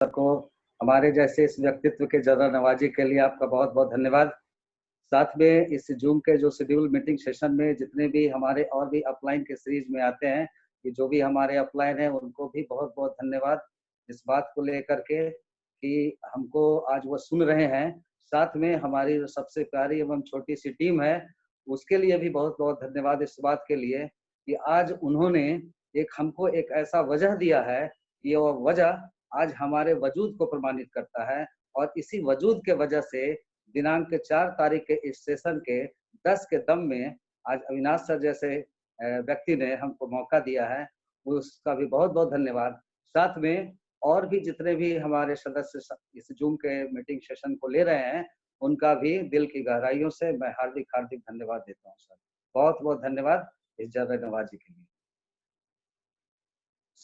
को हमारे जैसे इस व्यक्तित्व के जरा नवाजी के लिए आपका बहुत बहुत धन्यवाद। साथ में इस जूम के जो शेड्यूल मीटिंग सेशन में जितने भी हमारे और भी अपलाइन के सीरीज में आते हैं, कि जो भी हमारे अपलाइन हैं उनको भी बहुत बहुत धन्यवाद इस बात को लेकर के कि हमको आज वो सुन रहे हैं। साथ में हमारी जो सबसे प्यारी एवं छोटी सी टीम है उसके लिए भी बहुत बहुत धन्यवाद इस बात के लिए कि आज उन्होंने हमको एक ऐसा वजह दिया है कि वो वजह आज हमारे वजूद को प्रमाणित करता है। और इसी वजूद के वजह से दिनांक 4 तारीख के इस सेशन के 10 के दम में आज अविनाश सर जैसे व्यक्ति ने हमको मौका दिया है, उसका भी बहुत बहुत धन्यवाद। साथ में और भी जितने भी हमारे सदस्य इस जूम के मीटिंग सेशन को ले रहे हैं उनका भी दिल की गहराइयों से मैं हार्दिक हार्दिक धन्यवाद देता हूँ सर। बहुत बहुत धन्यवाद इस जरा नवाजी के लिए।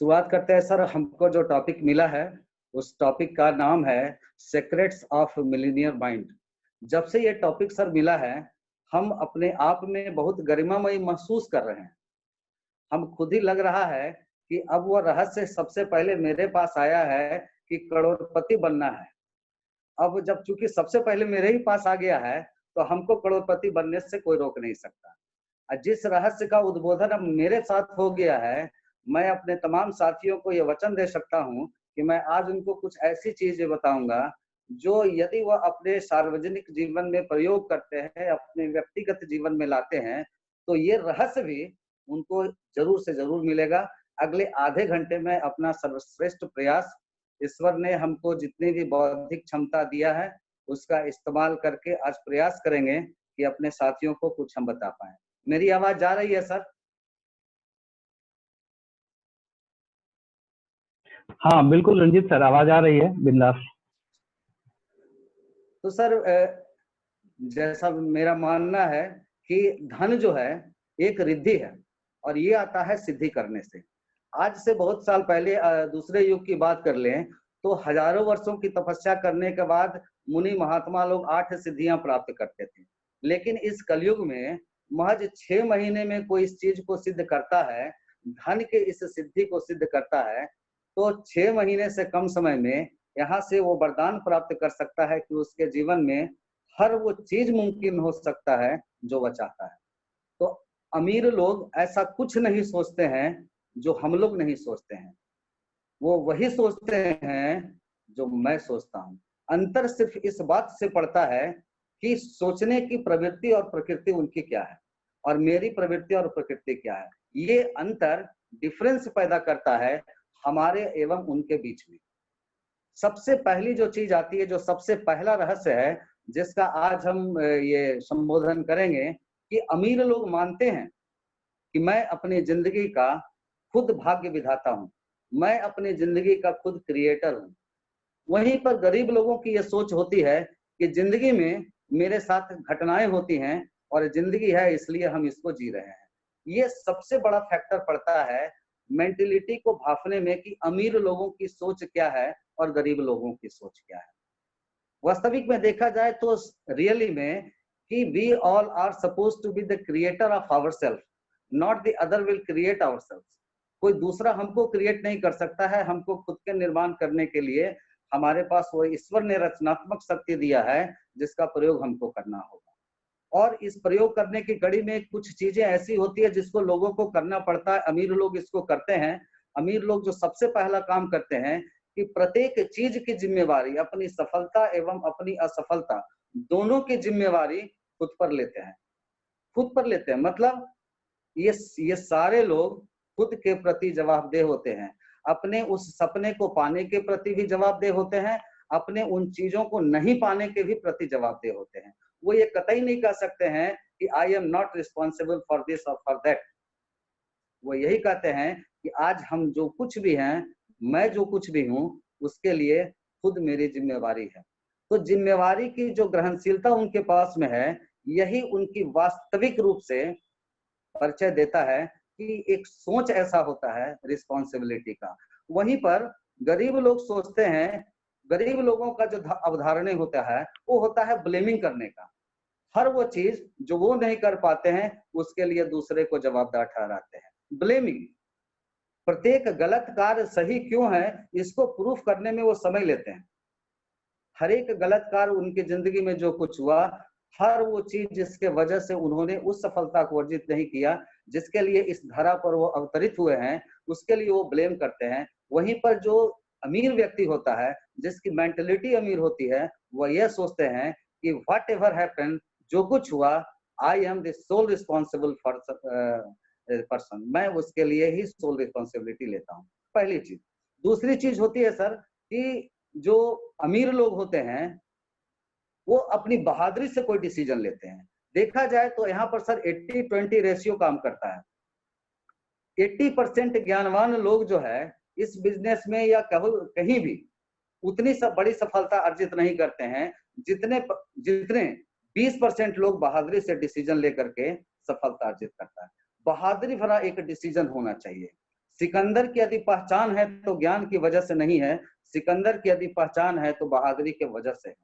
शुरुआत करते हैं सर। हमको जो टॉपिक मिला है उस टॉपिक का नाम है सीक्रेट्स ऑफ मिलीनियर माइंड। जब से ये टॉपिक सर मिला है हम अपने आप में बहुत गरिमामयी महसूस कर रहे हैं। हम खुद ही लग रहा है कि अब वो रहस्य सबसे पहले मेरे पास आया है कि करोड़पति बनना है। अब जब चूंकि सबसे पहले मेरे ही पास आ गया है तो हमको करोड़पति बनने से कोई रोक नहीं सकता। जिस रहस्य का उद्बोधन अब मेरे साथ हो गया है, मैं अपने तमाम साथियों को ये वचन दे सकता हूँ कि मैं आज उनको कुछ ऐसी चीजें बताऊंगा जो यदि वह अपने सार्वजनिक जीवन में प्रयोग करते हैं, अपने व्यक्तिगत जीवन में लाते हैं, तो ये रहस्य भी उनको जरूर से जरूर मिलेगा। अगले आधे घंटे में अपना सर्वश्रेष्ठ प्रयास, ईश्वर ने हमको जितनी भी बौद्धिक क्षमता दिया है उसका इस्तेमाल करके आज प्रयास करेंगे कि अपने साथियों को कुछ हम बता पाए। मेरी आवाज जा रही है सर? हाँ बिल्कुल रंजीत सर, आवाज आ रही है, बिंदास। तो सर जैसा मेरा मानना है कि धन जो है एक रिद्धि है और ये आता है सिद्धि करने से। आज से बहुत साल पहले दूसरे युग की बात कर लें तो हजारों वर्षों की तपस्या करने के बाद मुनि महात्मा लोग 8 सिद्धियां प्राप्त करते थे। लेकिन इस कलयुग में महज 6 महीने में कोई इस चीज को सिद्ध करता है, धन के इस सिद्धि को सिद्ध करता है, तो 6 महीने से कम समय में यहाँ से वो वरदान प्राप्त कर सकता है कि उसके जीवन में हर वो चीज मुमकिन हो सकता है जो वह चाहता है। तो अमीर लोग ऐसा कुछ नहीं सोचते हैं जो हम लोग नहीं सोचते हैं, वो वही सोचते हैं जो मैं सोचता हूँ। अंतर सिर्फ इस बात से पड़ता है कि सोचने की प्रवृत्ति और प्रकृति उनकी क्या है और मेरी प्रवृत्ति और प्रकृति क्या है। ये अंतर डिफरेंस पैदा करता है हमारे एवं उनके बीच में। सबसे पहली जो चीज आती है, जो सबसे पहला रहस्य है जिसका आज हम ये संबोधन करेंगे, कि अमीर लोग मानते हैं कि मैं अपनी जिंदगी का खुद भाग्य विधाता हूँ, मैं अपनी जिंदगी का खुद क्रिएटर हूँ। वहीं पर गरीब लोगों की ये सोच होती है कि जिंदगी में मेरे साथ घटनाएं होती हैं और जिंदगी है इसलिए हम इसको जी रहे हैं। ये सबसे बड़ा फैक्टर पड़ता है मेंटलिटी को भापने में कि अमीर लोगों की सोच क्या है और गरीब लोगों की सोच क्या है। वास्तविक में देखा जाए तो रियली में कि we all are suppose to be the creator of ourself, not the other will create ourself. कोई दूसरा हमको क्रिएट नहीं कर सकता है। हमको खुद के निर्माण करने के लिए हमारे पास वो ईश्वर ने रचनात्मक शक्ति दिया है जिसका प्रयोग हमको करना होगा। और इस प्रयोग करने की कड़ी में कुछ चीजें ऐसी होती है जिसको लोगों को करना पड़ता है। अमीर लोग इसको करते हैं। अमीर लोग जो सबसे पहला काम करते हैं कि प्रत्येक चीज की जिम्मेवारी, अपनी सफलता एवं अपनी असफलता दोनों की जिम्मेवारी खुद पर लेते हैं। खुद पर लेते हैं मतलब ये सारे लोग खुद के प्रति जवाबदेह होते हैं, अपने उस सपने को पाने के प्रति भी जवाबदेह होते हैं, अपने उन चीजों को नहीं पाने के भी प्रति जवाबदेह होते हैं। वो ये कतई नहीं कह सकते हैं कि I am not responsible for this और फॉर दैट। वो यही कहते हैं कि आज हम जो कुछ भी हैं, मैं जो कुछ भी हूँ, उसके लिए खुद मेरी जिम्मेवारी है। तो जिम्मेवारी की जो ग्रहणशीलता उनके पास में है, यही उनकी वास्तविक रूप से परिचय देता है कि एक सोच ऐसा होता है रिस्पॉन्सिबिलिटी का। वहीं पर गरीब लोग सोचते हैं, गरीब लोगों का जो अवधारणा होता है वो होता है ब्लेमिंग करने का। हर वो चीज जो वो नहीं कर पाते हैं उसके लिए दूसरे को जवाबदार ठहराते हैं, ब्लेमिंग। प्रत्येक गलत कार्य सही क्यों है इसको प्रूफ करने में वो समय लेते हैं। हर एक गलत कार्य उनकी जिंदगी में जो कुछ हुआ, हर वो चीज जिसके वजह से उन्होंने उस सफलता को अर्जित नहीं किया, जिसके लिए इस धरा पर वो अवतरित हुए हैं, उसके लिए वो ब्लेम करते हैं। वहीं पर जो अमीर व्यक्ति होता है, जिसकी मेंटलिटी अमीर होती है, वह यह सोचते हैं कि व्हाट एवर हैपन, जो कुछ हुआ, I am the sole responsible for person, मैं उसके लिए ही सोल रिस्पॉन्सिबिलिटी लेता हूँ। पहली चीज। दूसरी चीज होती है सर कि जो अमीर लोग होते हैं वो अपनी बहादुरी से कोई डिसीजन लेते हैं। देखा जाए तो यहाँ पर सर 80-20 रेशियो काम करता है। 80% ज्ञानवान लोग जो है इस बिजनेस में या कहीं भी उतनी सब बड़ी सफलता अर्जित नहीं करते हैं जितने 20% लोग बहादुरी से डिसीजन लेकर के सफलता अर्जित करता है। बहादुरी भरा एक डिसीजन होना चाहिए। सिकंदर की यदि पहचान है तो ज्ञान की वजह से नहीं है, सिकंदर की यदि पहचान है तो बहादुरी की वजह से है।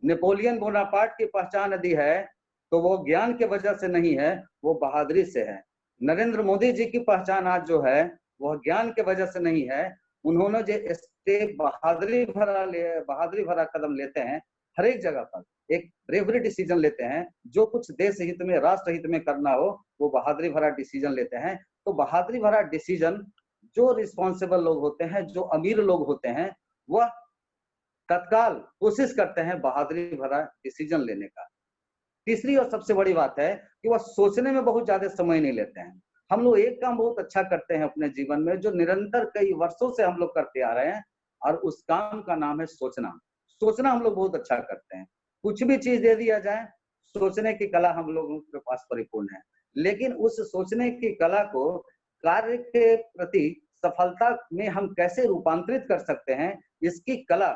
नेपोलियन बोनापार्ट की पहचान यदि है तो वो ज्ञान के वजह से नहीं है, वो बहादुरी से है। नरेंद्र मोदी जी की पहचान आज जो है वह ज्ञान के वजह से नहीं है, उन्होंने जो स्टेप बहादुरी भरा कदम लेते हैं हर एक जगह पर, एक ब्रेवरी डिसीजन लेते हैं, जो कुछ देश हित में राष्ट्र हित में करना हो वो बहादुरी भरा डिसीजन लेते हैं। तो बहादुरी भरा डिसीजन जो रिस्पॉन्सिबल लोग होते हैं, जो अमीर लोग होते हैं, वह तत्काल कोशिश करते हैं बहादुरी भरा डिसीजन लेने का। तीसरी और सबसे बड़ी बात है कि वह सोचने में बहुत ज्यादा समय नहीं लेते हैं। हम लोग एक काम बहुत अच्छा करते हैं अपने जीवन में, जो निरंतर कई वर्षों से हम लोग करते आ रहे हैं, और उस काम का नाम है सोचना। सोचना हम लोग बहुत अच्छा करते हैं। कुछ भी चीज दे दिया जाए, सोचने की कला हम लोगों के पास परिपूर्ण है, लेकिन उस सोचने की कला को कार्य के प्रति सफलता में हम कैसे रूपांतरित कर सकते हैं, इसकी कला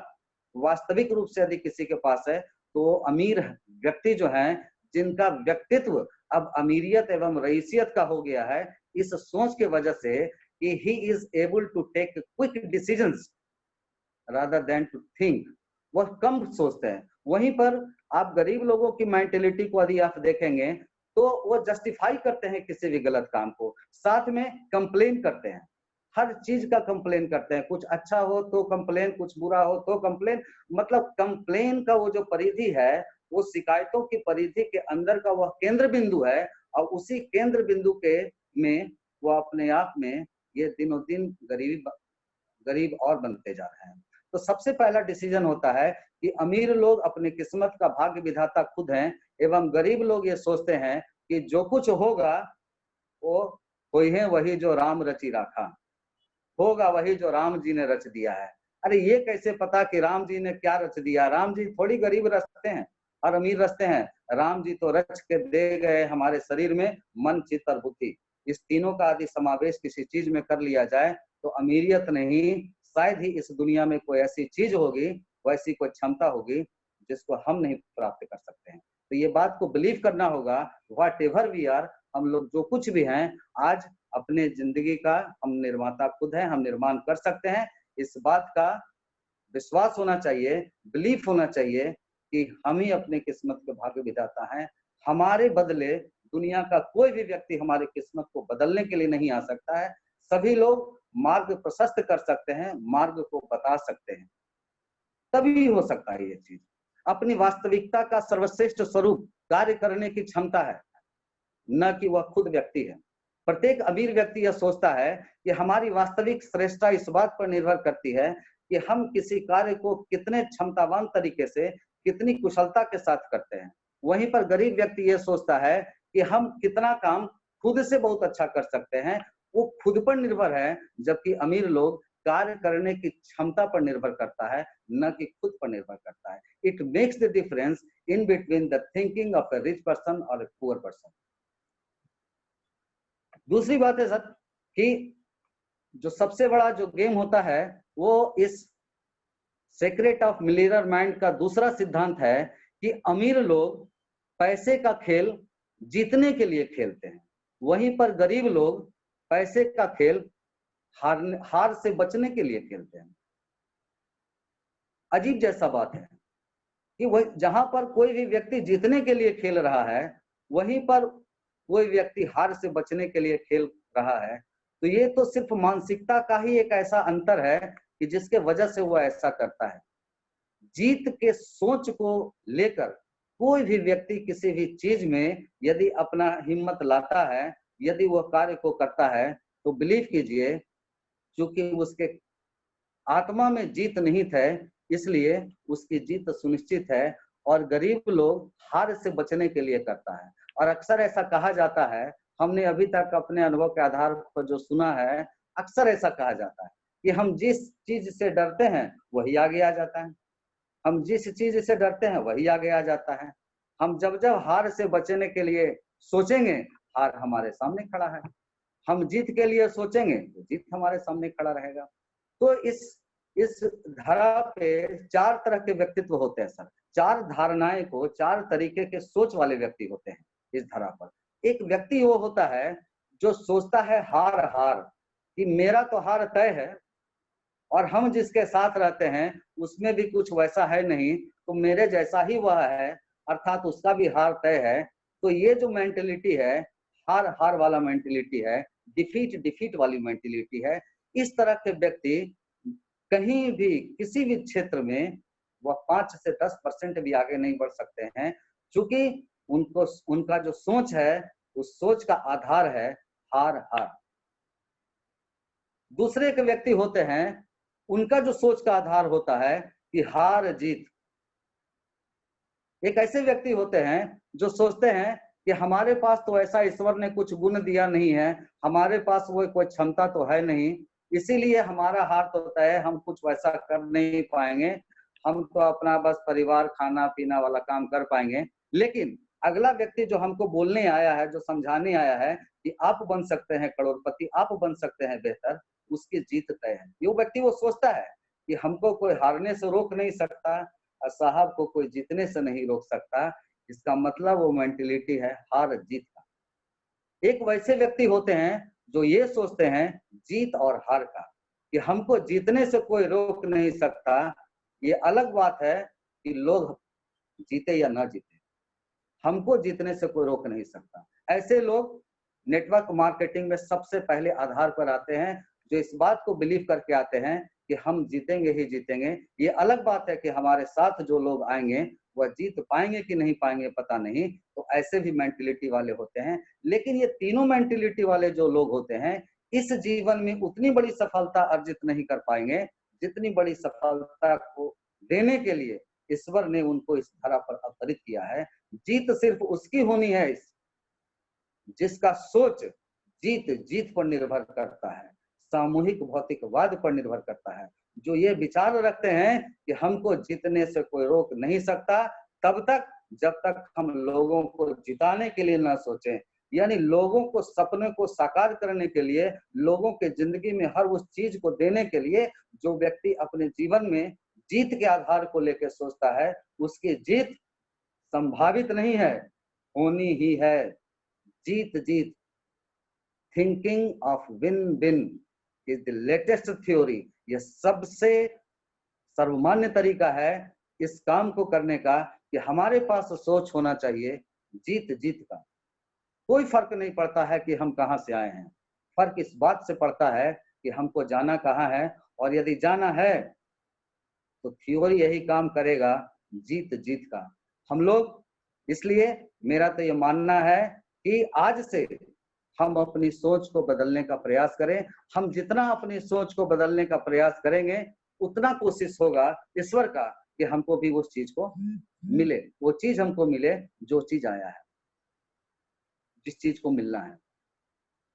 वास्तविक रूप से यदि किसी के पास है तो अमीर व्यक्ति जो हैं, जिनका व्यक्तित्व अब अमीरियत एवं रईसियत का हो गया है, इस सोच के वजह से कि he is able to take quick decisions rather than to think, वह कम सोचते हैं। वहीं पर आप गरीब लोगों की मेंटेलिटी को यदि आप देखेंगे तो वो जस्टिफाई करते हैं किसी भी गलत काम को, साथ में कंप्लेन करते हैं, हर चीज का कंप्लेन करते हैं। कुछ अच्छा हो तो कंप्लेन, कुछ बुरा हो तो कंप्लेन। मतलब कंप्लेन का वो जो परिधि है, वो शिकायतों की परिधि के अंदर का वह केंद्र बिंदु है, और उसी केंद्र बिंदु के में वो अपने आप में ये दिनों दिन गरीब और बनते जा रहे हैं। तो सबसे पहला डिसीजन होता है कि अमीर लोग अपनी किस्मत का भाग्य विधाता खुद हैं, एवं गरीब लोग ये सोचते हैं कि जो कुछ होगा वो कोई है वही जो राम रचि राखा, होगा वही जो राम जी ने रच दिया है। अरे ये कैसे पता कि राम जी ने क्या रच दिया? राम जी थोड़ी गरीब रचते हैं और अमीर रचते हैं, राम जी तो रच के दे गए हमारे शरीर में मन, चित्त और बुद्धि। इस तीनों का यदि समावेश किसी चीज में कर लिया जाए तो अमीरियत नहीं, शायद ही इस दुनिया में कोई ऐसी चीज होगी, वैसी कोई क्षमता होगी जिसको हम नहीं प्राप्त कर सकते हैं। तो ये बात को बिलीव करना होगा, व्हाट एवर वी आर, हम लोग जो कुछ भी हैं आज अपने जिंदगी का हम निर्माता खुद हैं, हम निर्माण कर सकते हैं। इस बात का विश्वास होना चाहिए, बिलीफ होना चाहिए कि हम ही अपने किस्मत के भाग्य विधाता हैं। हमारे बदले दुनिया का कोई भी व्यक्ति हमारी किस्मत को बदलने के लिए नहीं आ सकता है। सभी लोग मार्ग प्रशस्त कर सकते हैं, मार्ग को बता सकते हैं, तभी हो सकता है ये चीज। अपनी वास्तविकता का सर्वश्रेष्ठ स्वरूप कार्य करने की क्षमता है, न कि वह खुद व्यक्ति है। प्रत्येक अमीर व्यक्ति यह सोचता है कि हमारी वास्तविक श्रेष्ठता इस बात पर निर्भर करती है कि हम किसी कार्य को कितने क्षमतावान तरीके से, कितनी कुशलता के साथ करते हैं। वहीं पर गरीब व्यक्ति यह सोचता है कि हम कितना काम खुद से बहुत अच्छा कर सकते हैं, वो खुद पर निर्भर है, जबकि अमीर लोग कार्य करने की क्षमता पर निर्भर करता है, न कि खुद पर निर्भर करता है। It makes the difference in between the thinking of A rich person और ए पुअर पर्सन। दूसरी बात है सर कि जो सबसे बड़ा जो गेम होता है वो इस सीक्रेट ऑफ मिलियनेयर माइंड का दूसरा सिद्धांत है कि अमीर लोग पैसे का खेल जीतने के लिए खेलते हैं, वहीं पर गरीब लोग पैसे का खेल हार से बचने के लिए खेलते हैं। अजीब जैसा बात है कि वह जहां पर कोई भी व्यक्ति जीतने के लिए खेल रहा है, वहीं पर कोई व्यक्ति हार से बचने के लिए खेल रहा है। तो ये तो सिर्फ मानसिकता का ही एक ऐसा अंतर है कि जिसके वजह से वो ऐसा करता है। जीत के सोच को लेकर कोई भी व्यक्ति किसी भी चीज में यदि अपना हिम्मत लाता है, यदि वो कार्य को करता है, तो बिलीव कीजिए, क्योंकि उसके आत्मा में जीत निहित है, इसलिए उसकी जीत सुनिश्चित है। और गरीब लोग हार से बचने के लिए करता है। और अक्सर ऐसा कहा जाता है, हमने अभी तक अपने अनुभव के आधार पर जो सुना है, अक्सर ऐसा कहा जाता है कि हम जिस चीज से डरते हैं वही आगे आ जाता है, हम जिस चीज से डरते हैं वही आगे आ जाता है। हम जब जब हार से बचने के लिए सोचेंगे, हार हमारे सामने खड़ा है। हम जीत के लिए सोचेंगे तो जीत हमारे सामने खड़ा रहेगा। तो इस धरा पे 4 तरह के व्यक्तित्व होते हैं सर। 4 धारणाएं को, 4 तरीके के सोच वाले व्यक्ति होते हैं इस धरा पर। एक व्यक्ति वो होता है जो सोचता है हार हार, कि मेरा तो हार तय है और हम जिसके साथ रहते हैं उसमें भी कुछ वैसा है नहीं, तो मेरे जैसा ही वह है, अर्थात उसका भी हार तय है। तो ये जो मेंटेलिटी है, हार हार वाला मेंटेलिटी है, डिफीट डिफीट वाली मेंटेलिटी है। इस तरह के व्यक्ति कहीं भी किसी भी क्षेत्र में वह 5 से 10% भी आगे नहीं बढ़ सकते हैं, क्योंकि उनको उनका जो सोच है, उस सोच का आधार है हार हार। दूसरे के व्यक्ति होते हैं, उनका जो सोच का आधार होता है कि हार जीत। एक ऐसे व्यक्ति होते हैं जो सोचते हैं कि हमारे पास तो ऐसा ईश्वर ने कुछ गुण दिया नहीं है, हमारे पास वो कोई क्षमता तो है नहीं, इसीलिए हमारा हार तो तय है, हम कुछ वैसा कर नहीं पाएंगे, हम तो अपना बस परिवार खाना पीना वाला काम कर पाएंगे। लेकिन अगला व्यक्ति जो हमको बोलने आया है, जो समझाने आया है कि आप बन सकते हैं करोड़पति, आप बन सकते हैं बेहतर, उसकी जीत तय है। ये व्यक्ति वो सोचता है कि हमको कोई हारने से रोक नहीं सकता और साहब को कोई जीतने से नहीं रोक सकता। इसका मतलब वो मेंटेलिटी है हार जीत का। एक वैसे व्यक्ति होते हैं जो ये सोचते हैं जीत और हार का, कि हमको जीतने से कोई रोक नहीं सकता। ये अलग बात है कि लोग जीते या ना जीते, हमको जीतने से कोई रोक नहीं सकता। ऐसे लोग नेटवर्क मार्केटिंग में सबसे पहले आधार पर आते हैं, जो इस बात को बिलीव करके आते हैं कि हम जीतेंगे ही जीतेंगे। ये अलग बात है कि हमारे साथ जो लोग आएंगे वह जीत पाएंगे कि नहीं पाएंगे पता नहीं, तो ऐसे भी मेंटेलिटी वाले होते हैं। लेकिन ये तीनों मेंटेलिटी वाले जो लोग होते हैं, इस जीवन में उतनी बड़ी सफलता अर्जित नहीं कर पाएंगे जितनी बड़ी सफलता को देने के लिए ईश्वर ने उनको इस धरा पर अवतरित किया है। जीत सिर्फ उसकी होनी है जिसका सोच जीत जीत पर निर्भर करता है, सामूहिक भौतिकवाद पर निर्भर करता है। जो ये विचार रखते हैं कि हमको जीतने से कोई रोक नहीं सकता, तब तक जब तक हम लोगों को जिताने के लिए ना सोचें, यानी लोगों को सपने को साकार करने के लिए, लोगों के जिंदगी में हर उस चीज को देने के लिए जो व्यक्ति अपने जीवन में जीत के आधार को लेकर सोचता है, उसकी जीत संभावित नहीं है, होनी ही है। जीत जीत, thinking of win win is the latest theory. यह सबसे सर्वमान्य तरीका है इस काम को करने का, कि हमारे पास सोच होना चाहिए जीत जीत का। कोई फर्क नहीं पड़ता है कि हम कहां से आए हैं, फर्क इस बात से पड़ता है कि हमको जाना कहां है, और यदि जाना है तो थ्योरी यही काम करेगा, जीत जीत का। हम लोग, इसलिए मेरा तो ये मानना है कि आज से हम अपनी सोच को बदलने का प्रयास करें। हम जितना अपनी सोच को बदलने का प्रयास करेंगे, उतना कोशिश होगा ईश्वर का कि हमको भी उस चीज को मिले, वो चीज हमको मिले जो चीज आया है, जिस चीज को मिलना है।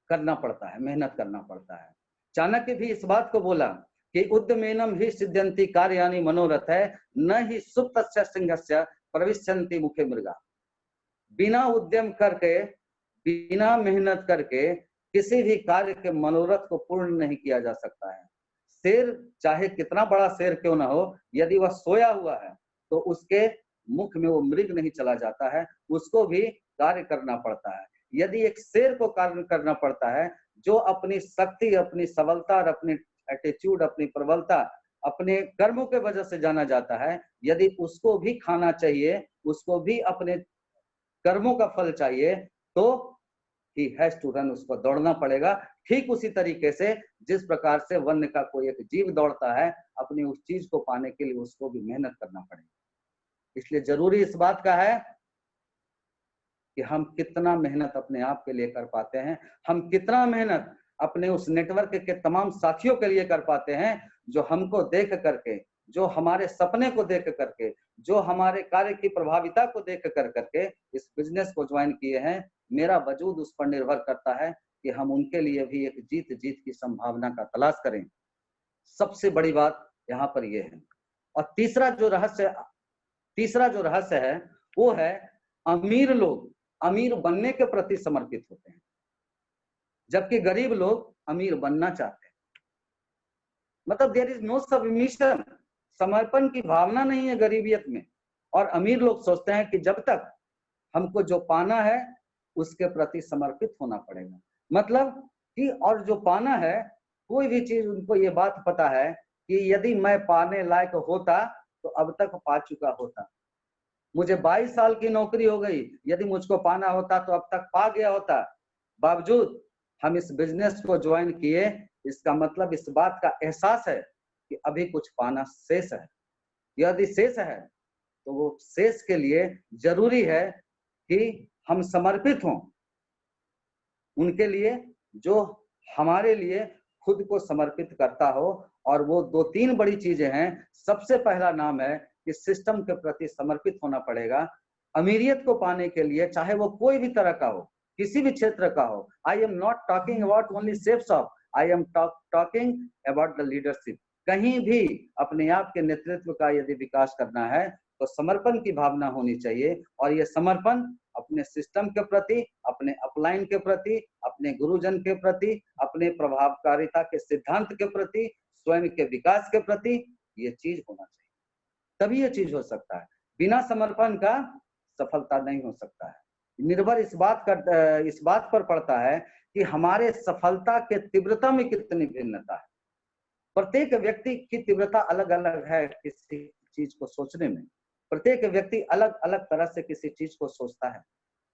करना पड़ता है, मेहनत करना पड़ता है। चाणक्य भी इस बात को बोला कि उद्यमेनम ही सिद्ध्यन्ति कार्याणि मनोरथ है, न ही सुप्तस्य सिंहस्य प्रविशन्ति मुखे मृगा। बिना उद्यम करके, बिना मेहनत करके किसी भी कार्य के मनोरथ को पूर्ण नहीं किया जा सकता है। शेर चाहे कितना बड़ा शेर क्यों ना हो, यदि वह सोया हुआ है तो उसके मुख में वो मृग नहीं चला जाता है, उसको भी कार्य करना पड़ता है। यदि एक शेर को कार्य करना पड़ता है, जो अपनी शक्ति, अपनी सबलता और अपनी एटीट्यूड, अपनी प्रबलता, अपने कर्मों के वजह से जाना जाता है, यदि उसको भी खाना चाहिए, उसको भी अपने कर्मों का फल चाहिए, तो ही हैज टू रन, उसको दौड़ना पड़ेगा। ठीक उसी तरीके से जिस प्रकार से वन्य का कोई एक जीव दौड़ता है, अपनी उस चीज को पाने के लिए उसको भी मेहनत करना पड़ेगा। इसलिए जरूरी इस बात का है कि हम कितना मेहनत अपने आप के लिए कर पाते हैं, हम कितना मेहनत अपने उस नेटवर्क के तमाम साथियों के लिए कर पाते हैं, जो हमको देख करके, जो हमारे सपने को देख करके, जो हमारे कार्य की प्रभाविता को देख कर करके इस बिजनेस को ज्वाइन किए हैं। मेरा वजूद उस पर निर्भर करता है कि हम उनके लिए भी एक जीत जीत की संभावना का तलाश करें। सबसे बड़ी बात यहाँ पर यह है। और तीसरा जो रहस्य है वो है, अमीर लोग अमीर बनने के प्रति समर्पित होते हैं, जबकि गरीब लोग अमीर बनना चाहते हैं। मतलब देयर इज नो सबमिशन, समर्पण की भावना नहीं है गरीबियत में। और अमीर लोग सोचते हैं कि जब तक हमको जो पाना है उसके प्रति समर्पित होना पड़ेगा। मतलब कि और जो पाना है, कोई भी चीज उनको ये बात पता है कि यदि मैं पाने लायक होता तो अब तक पा चुका होता। मुझे 22 साल की नौकरी हो गई, यदि मुझको पाना होता तो अब तक पा गया होता। बावजूद हम इस बिजनेस को ज्वाइन किए, इसका मतलब इस बात का एहसास है कि अभी कुछ पाना शेष है। यदि शेष है तो वो शेष के लिए जरूरी है कि हम समर्पित हों उनके लिए जो हमारे लिए खुद को समर्पित करता हो। और वो 2-3 बड़ी चीजें हैं। सबसे पहला नाम है कि सिस्टम के प्रति समर्पित होना पड़ेगा। अमीरियत को पाने के लिए, चाहे वो कोई भी तरह का हो, किसी भी क्षेत्र का हो, I am not talking about only shapes of, I am talking about the leadership. कहीं भी अपने आप के नेतृत्व का यदि विकास करना है तो समर्पण की भावना होनी चाहिए। और ये समर्पण अपने सिस्टम के प्रति, अपने अपलाइन के प्रति, अपने गुरुजन के प्रति, अपने प्रभावकारिता के सिद्धांत के प्रति, स्वयं के विकास के प्रति, ये चीज होना चाहिए, तभी ये चीज हो सकता है। बिना समर्पण का सफलता नहीं हो सकता है। निर्भर इस बात पर पड़ता है कि हमारे सफलता के तीव्रता में कितनी भिन्नता है। प्रत्येक व्यक्ति की तीव्रता अलग अलग है किसी चीज को सोचने में। प्रत्येक व्यक्ति अलग अलग तरह से किसी चीज को सोचता है,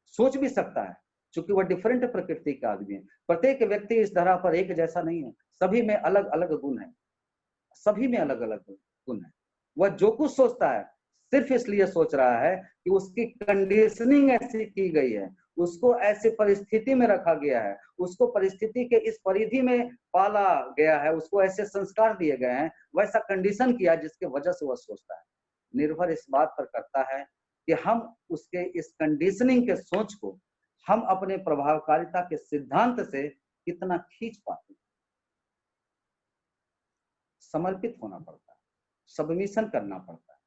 सोच भी सकता है, क्योंकि वह डिफरेंट प्रकृति का आदमी है। प्रत्येक व्यक्ति इस धरा पर एक जैसा नहीं है, सभी में अलग अलग गुण है, सभी में अलग अलग गुण है। वह जो कुछ सोचता है सिर्फ इसलिए सोच रहा है कि उसकी कंडीशनिंग ऐसी की गई है, उसको ऐसी परिस्थिति में रखा गया है, उसको परिस्थिति के इस परिधि में पाला गया है, उसको ऐसे संस्कार दिए गए हैं, वैसा कंडीशन किया जिसके वजह से वह सोचता है। निर्भर इस बात पर करता है कि हम उसके इस कंडीशनिंग के सोच को हम अपने प्रभावकारिता के सिद्धांत से कितना खींच पाते हैं। समर्पित होना पड़ता है, सबमिशन करना पड़ता है,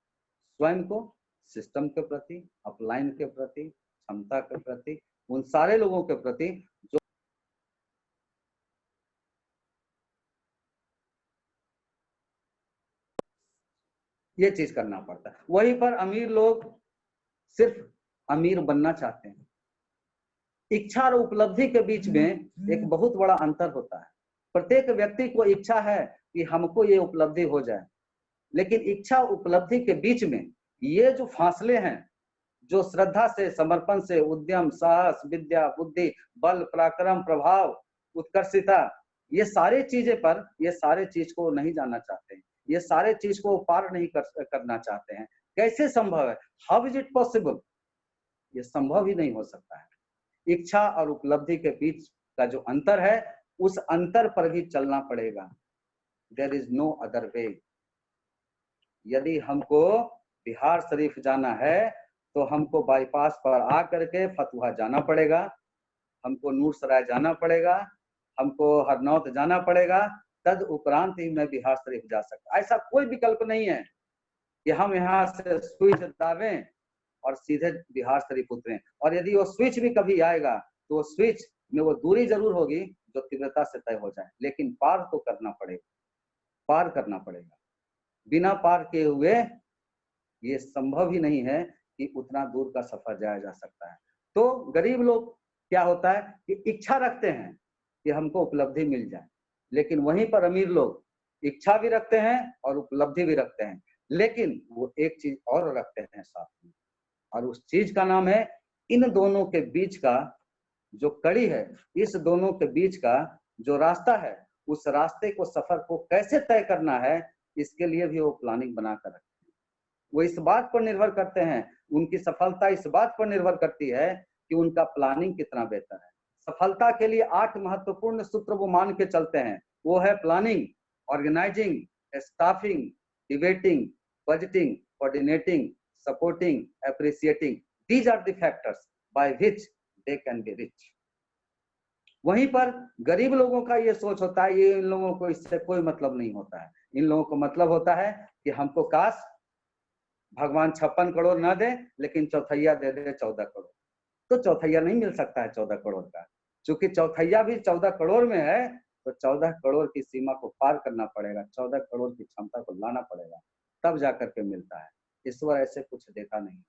स्वयं को सिस्टम के प्रति, अपलाइन के प्रति, क्षमता के प्रति, उन सारे लोगों के प्रति जो ये चीज करना पड़ता है। वहीं पर अमीर लोग सिर्फ अमीर बनना चाहते हैं। इच्छा और उपलब्धि के बीच में एक बहुत बड़ा अंतर होता है। प्रत्येक व्यक्ति को इच्छा है कि हमको ये उपलब्धि हो जाए, लेकिन इच्छा उपलब्धि के बीच में ये जो फासले हैं, जो श्रद्धा से, समर्पण से, उद्यम, साहस, विद्या, बुद्धि, बल, पराक्रम, प्रभाव, उत्कर्षिता, ये सारे चीज को नहीं जानना चाहते हैं, ये सारे चीज को पार नहीं करना चाहते हैं। कैसे संभव है? How is it possible? ये संभव ही नहीं हो सकता है। इच्छा और उपलब्धि के बीच का जो अंतर है, उस अंतर पर भी चलना पड़ेगा। There is no other way. यदि हमको बिहार शरीफ जाना है तो हमको बाईपास पर आकर के फतुहा जाना पड़ेगा, हमको नूरसराय जाना पड़ेगा, हमको हरनौत जाना पड़ेगा, तद उपरांत ही मैं बिहार शरीफ जा सकता। ऐसा कोई विकल्प नहीं है कि हम यहाँ से स्विच दाबें और सीधे बिहार शरीफ उतरें। और यदि वो स्विच भी कभी आएगा तो वो स्विच में वो दूरी जरूर होगी जो तीव्रता से तय हो जाए, लेकिन पार तो करना पड़ेगा, पार करना पड़ेगा। बिना पार किए हुए ये संभव ही नहीं है कि उतना दूर का सफर जाया जा सकता है। तो गरीब लोग क्या होता है कि इच्छा रखते हैं कि हमको उपलब्धि मिल जाए, लेकिन वहीं पर अमीर लोग इच्छा भी रखते हैं और उपलब्धि भी रखते हैं, लेकिन वो एक चीज और रखते हैं साथ में, और उस चीज का नाम है इन दोनों के बीच का जो कड़ी है, इस दोनों के बीच का जो रास्ता है, उस रास्ते को, सफर को कैसे तय करना है, इसके लिए भी वो प्लानिंग बना कर रखते हैं। वो इस बात पर निर्भर करते हैं, उनकी सफलता इस बात पर निर्भर करती है कि उनका प्लानिंग कितना बेहतर है। सफलता के लिए 8 महत्वपूर्ण सूत्र वो मान के चलते हैं। वो है planning, organising, staffing, debating, budgeting, coordinating, supporting, appreciating. These are the factors by which they can be rich. वहीं पर गरीब लोगों का ये सोच होता है, ये इन लोगों को इससे कोई मतलब नहीं होता है। इन लोगों को मतलब होता है कि हमको काश भगवान 56 करोड़ ना दे, लेकिन चौथैया दे दे 14 करोड़। तो चौथैया नहीं मिल सकता है 14 करोड़ का, क्योंकि चौथैया भी 14 करोड़ में है, तो 14 करोड़ की सीमा को पार करना पड़ेगा, 14 करोड़ की क्षमता को लाना पड़ेगा, तब जाकर के मिलता है। ईश्वर ऐसे कुछ देता नहीं,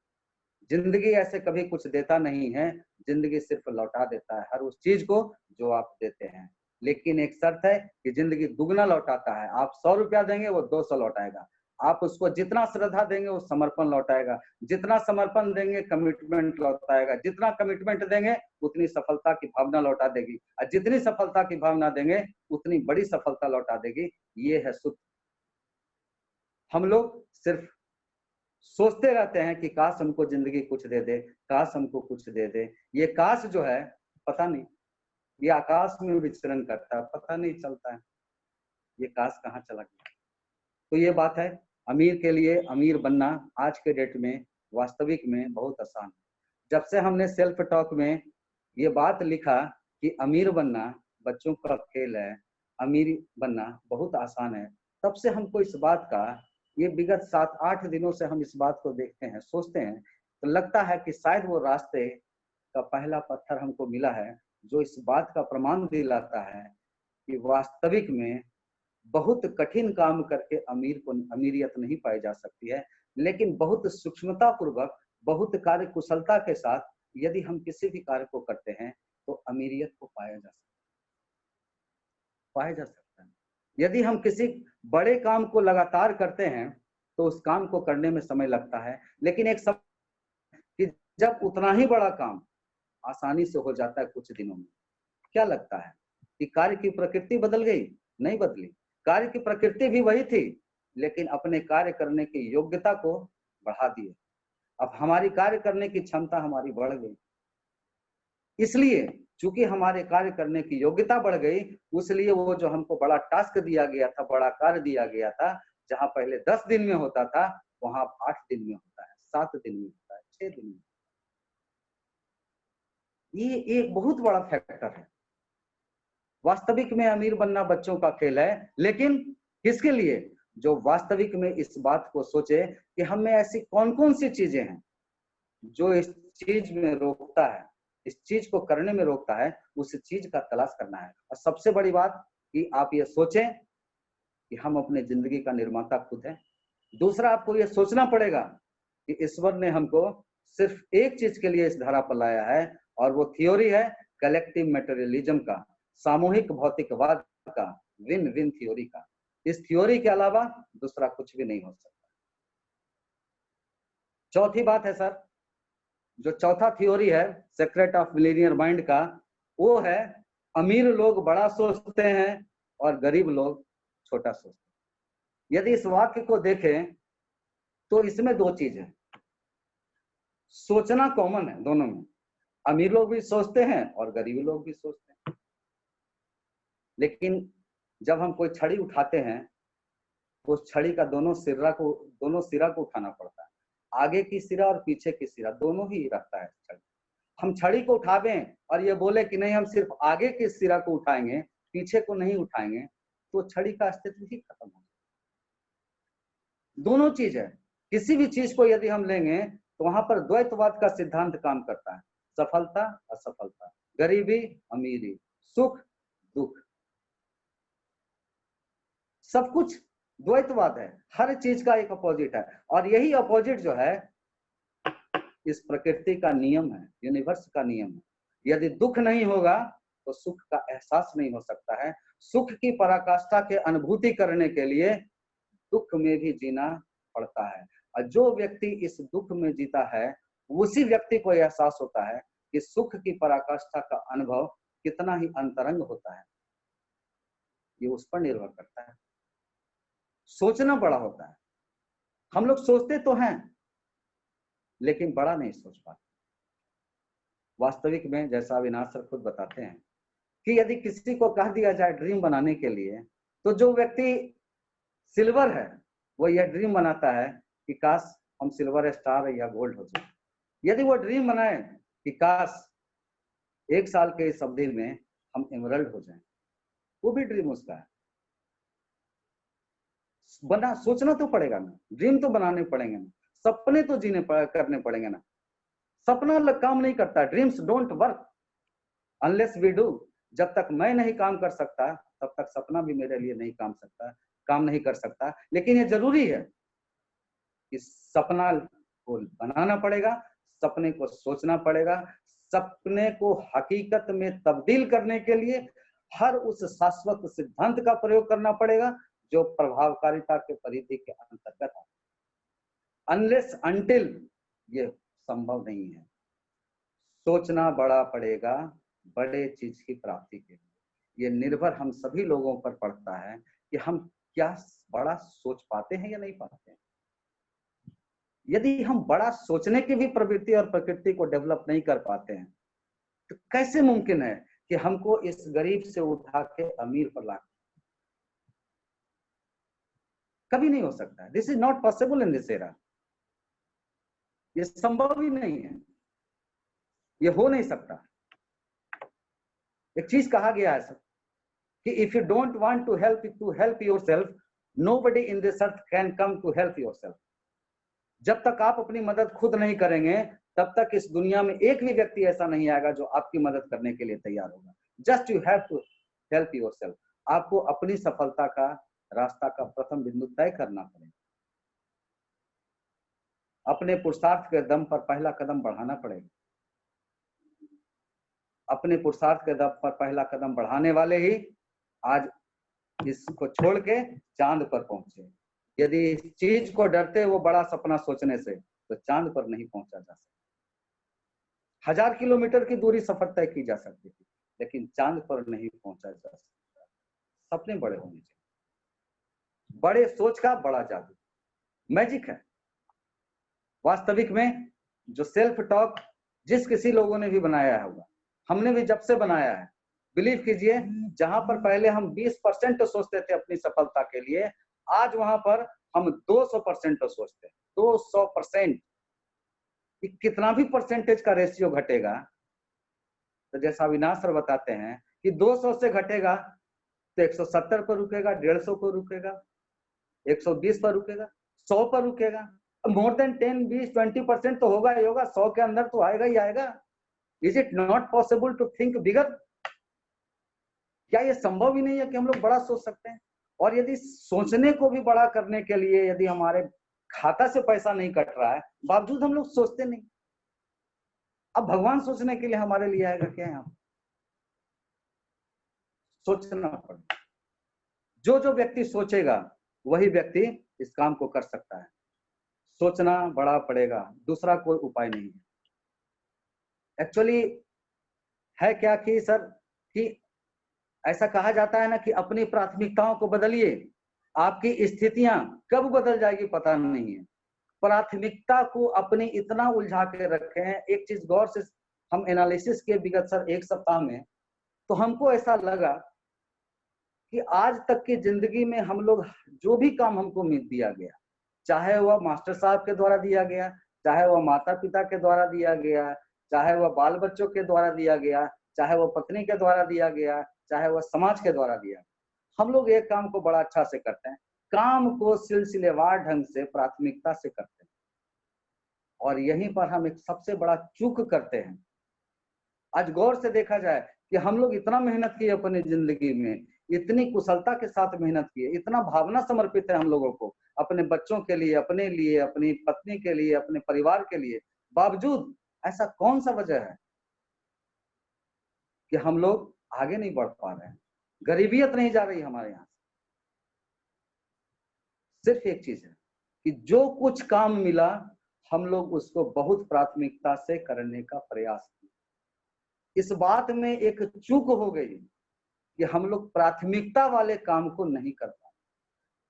जिंदगी ऐसे कभी कुछ देता नहीं है। जिंदगी सिर्फ लौटा देता है हर उस चीज को जो आप देते हैं, लेकिन एक शर्त है कि जिंदगी दुगना लौटाता है। आप 100 रुपया देंगे, वो 200 लौटाएगा। आप उसको जितना श्रद्धा देंगे, वो समर्पण लौटाएगा। जितना समर्पण देंगे, कमिटमेंट लौटाएगा। जितना कमिटमेंट देंगे, उतनी सफलता की भावना लौटा देगी, और जितनी सफलता की भावना देंगे, उतनी बड़ी सफलता लौटा देगी। ये है सूत्र। हम लोग सिर्फ सोचते रहते हैं कि काश हमको जिंदगी कुछ दे दे, काश हमको कुछ दे दे। ये काश जो है, पता नहीं, ये आकाश में विचरण करता है, पता नहीं चलता है ये काश कहाँ चला गया। तो ये बात है, अमीर के लिए अमीर बनना आज के डेट में वास्तविक में बहुत आसान है। जब से हमने सेल्फ टॉक में ये बात लिखा कि अमीर बनना बच्चों का खेल है, अमीर बनना बहुत आसान है, तब से हमको इस बात का, ये विगत 7-8 दिनों से हम इस बात को देखते हैं, सोचते हैं, तो लगता है कि शायद वो रास्ते का पहला पत्थर हमको मिला है, जो इस बात का प्रमाण दिलाता है कि वास्तविक में बहुत कठिन काम करके अमीर को अमीरियत नहीं पाई जा सकती है, लेकिन बहुत सूक्ष्मता पूर्वक, बहुत कार्य कुशलता के साथ यदि हम किसी भी कार्य को करते हैं, तो अमीरियत को पाया जा सकता है। यदि हम किसी बड़े काम को लगातार करते हैं, तो उस काम को करने में समय लगता है, लेकिन एक समय कि जब उतना ही बड़ा काम आसानी से हो जाता है कुछ दिनों में, क्या लगता है कि कार्य की प्रकृति बदल गई? नहीं बदली। कार्य की प्रकृति भी वही थी, लेकिन अपने कार्य करने की योग्यता को बढ़ा दिए। अब हमारी कार्य करने की क्षमता हमारी बढ़ गई, इसलिए चूंकि हमारे कार्य करने की योग्यता बढ़ गई, उसलिए वो जो हमको बड़ा टास्क दिया गया था, बड़ा कार्य दिया गया था, जहां पहले 10 दिन में होता था, वहां 8 दिन में होता है, 7 दिन में होता है, 6 दिन में। ये एक बहुत बड़ा फैक्टर है। वास्तविक में अमीर बनना बच्चों का खेल है, लेकिन किसके लिए? जो वास्तविक में इस बात को सोचे कि हमें ऐसी कौन कौन सी चीजें हैं जो इस चीज में रोकता है, इस चीज को करने में रोकता है, उस चीज का तलाश करना है। और सबसे बड़ी बात कि आप ये सोचें कि हम अपने जिंदगी का निर्माता खुद हैं। दूसरा, आपको ये सोचना पड़ेगा कि ईश्वर ने हमको सिर्फ एक चीज के लिए इस धरा पर लाया है, और वो थ्योरी है कलेक्टिव मटेरियलिज्म का, सामूहिक भौतिकवाद का, विन विन थ्योरी का। इस थ्योरी के अलावा दूसरा कुछ भी नहीं हो सकता। चौथी बात है सर, जो चौथा थ्योरी है सीक्रेट ऑफ मिलेनियर माइंड का, वो है अमीर लोग बड़ा सोचते हैं और गरीब लोग छोटा सोचते हैं। यदि इस वाक्य को देखें तो इसमें दो चीज है, सोचना कॉमन है दोनों में। अमीर लोग भी सोचते हैं और गरीब लोग भी सोचते हैं, लेकिन जब हम कोई छड़ी उठाते हैं तो उस छड़ी का दोनों सिरा को उठाना पड़ता है। आगे की सिरा और पीछे की सिरा दोनों ही रहता है छड़ी। हम छड़ी को उठावें और ये बोले कि नहीं हम सिर्फ आगे के सिरा को उठाएंगे, पीछे को नहीं उठाएंगे, तो छड़ी का अस्तित्व ही खत्म हो जाएगा। दोनों चीज है। किसी भी चीज को यदि हम लेंगे तो वहां पर द्वैतवाद का सिद्धांत काम करता है, सफलता असफलता, गरीबी अमीरी, सुख दुख, सब कुछ द्वैतवाद है। हर चीज का एक अपोजिट है, और यही अपोजिट जो है इस प्रकृति का नियम है, यूनिवर्स का नियम है। यदि दुख नहीं होगा तो सुख का एहसास नहीं हो सकता है। सुख की पराकाष्ठा के अनुभूति करने के लिए दुख में भी जीना पड़ता है, और जो व्यक्ति इस दुख में जीता है, उसी व्यक्ति को एहसास होता है कि सुख की पराकाष्ठा का अनुभव कितना ही अंतरंग होता है, ये उस पर निर्भर करता है। सोचना बड़ा होता है। हम लोग सोचते तो हैं लेकिन बड़ा नहीं सोच पाते। वास्तविक में जैसा अविनाश सर खुद बताते हैं कि यदि किसी को कह दिया जाए ड्रीम बनाने के लिए, तो जो व्यक्ति सिल्वर है वो यह ड्रीम बनाता है कि काश हम सिल्वर स्टार या गोल्ड हो जाए। यदि वो ड्रीम बनाए कि काश 1 साल के इस अवधि में हम एमरल्ड हो जाएं, वो भी ड्रीम उसका है। बना सोचना तो पड़ेगा ना, ड्रीम तो बनाने पड़ेंगे ना, सपने तो करने पड़ेंगे ना। सपना काम नहीं करता, dreams don't work unless we do. जब तक मैं नहीं काम कर सकता तब तक सपना भी मेरे लिए नहीं काम नहीं कर सकता। लेकिन ये जरूरी है कि सपना को बनाना पड़ेगा, सपने को सोचना पड़ेगा, सपने को हकीकत में तब्दील करने के लिए हर उस शाश्वत सिद्धांत का प्रयोग करना पड़ेगा जो प्रभावकारिता के परिधि के अंतर्गत है। अनलेस अनटिल ये संभव नहीं है। सोचना बड़ा पड़ेगा बड़े चीज की प्राप्ति के लिए। ये निर्भर हम सभी लोगों पर पड़ता है कि हम क्या बड़ा सोच पाते हैं या नहीं पाते हैं। यदि हम बड़ा सोचने की भी प्रवृत्ति और प्रकृति को डेवलप नहीं कर पाते हैं तो कैसे मुमकिन है कि हमको इस गरीब से उठा के अमीर पर ला? कभी नहीं हो सकता। This is not possible in this era. ये संभव ही नहीं है, ये हो नहीं सकता। एक चीज कहा गया है सर कि if you don't want to help yourself, nobody in this earth can come to help yourself. जब तक आप अपनी मदद खुद नहीं करेंगे तब तक इस दुनिया में एक भी व्यक्ति ऐसा नहीं आएगा जो आपकी मदद करने के लिए तैयार होगा। Just you have to help yourself. आपको अपनी सफलता का रास्ता का प्रथम बिंदु तय करना पड़ेगा। अपने पुरुषार्थ के दम पर पहला कदम बढ़ाना पड़ेगा। अपने पुरुषार्थ के दम पर पहला कदम बढ़ाने वाले ही आज इसको छोड़ के चांद पर पहुंचे। यदि इस चीज को डरते वो बड़ा सपना सोचने से, तो चांद पर नहीं पहुंचा जा सकता। 1000 किलोमीटर की दूरी सफर तय की जा सकती थी लेकिन चांद पर नहीं पहुंचा जा सकता। सपने बड़े होने चाहिए। बड़े सोच का बड़ा जादू, मैजिक है। वास्तविक में जो सेल्फ टॉक जिस किसी लोगों ने भी बनाया होगा, हमने भी जब से बनाया है, बिलीव कीजिए जहां पर पहले हम 20% तो सोचते थे अपनी सफलता के लिए, आज वहां पर हम 200% तो सोचते हैं। 200%। कितना भी परसेंटेज का रेशियो घटेगा तो जैसा अविनाश सर बताते हैं कि 200 से घटेगा तो 170 पर रुकेगा, 150 पर रुकेगा, 120 पर रुकेगा, 100 पर रुकेगा। मोर देन 10, 20, 20% तो होगा ही होगा। 100 के अंदर तो आएगा ही आएगा। Is it not possible to think bigger? क्या ये संभव ही नहीं है कि हम लोग बड़ा सोच सकते हैं? और यदि सोचने को भी बड़ा करने के लिए यदि हमारे खाता से पैसा नहीं कट रहा है, बावजूद हम लोग सोचते नहीं, अब भगवान सोचने के लिए हमारे लिए आएगा क्या? यहाँ सोचना पड़ेगा। जो व्यक्ति सोचेगा वही व्यक्ति इस काम को कर सकता है। सोचना बड़ा पड़ेगा, दूसरा कोई उपाय नहीं है। एक्चुअली है क्या कि सर कि ऐसा कहा जाता है ना कि अपनी प्राथमिकताओं को बदलिए। आपकी स्थितियां कब बदल जाएगी पता नहीं है। प्राथमिकता को अपनी इतना उलझा के रखे हैं। एक चीज गौर से हम एनालिसिस के विगत सर 1 सप्ताह में, तो हमको ऐसा लगा कि आज तक की जिंदगी में हम लोग जो भी काम हमको दिया गया, चाहे वह मास्टर साहब के द्वारा दिया गया, चाहे वह माता पिता के द्वारा दिया गया, चाहे वह बाल बच्चों के द्वारा दिया गया, चाहे वह पत्नी के द्वारा दिया गया, चाहे वह समाज के द्वारा दिया, हम लोग एक काम को बड़ा अच्छा से करते हैं। काम को सिलसिलेवार ढंग से प्राथमिकता से करते हैं और यहीं पर हम एक सबसे बड़ा चूक करते हैं। आज गौर से देखा जाए कि हम लोग इतना मेहनत किए अपनी जिंदगी में, इतनी कुशलता के साथ मेहनत किए, इतना भावना समर्पित है हम लोगों को अपने बच्चों के लिए, अपने लिए, अपनी पत्नी के लिए, अपने परिवार के लिए, बावजूद ऐसा कौन सा वजह है कि हम लोग आगे नहीं बढ़ पा रहे हैं? गरीबियत नहीं जा रही हमारे यहाँ से। सिर्फ एक चीज है कि जो कुछ काम मिला हम लोग उसको बहुत प्राथमिकता से करने का प्रयास किए। इस बात में एक चूक हो गई कि हम लोग प्राथमिकता वाले काम को नहीं कर पाए।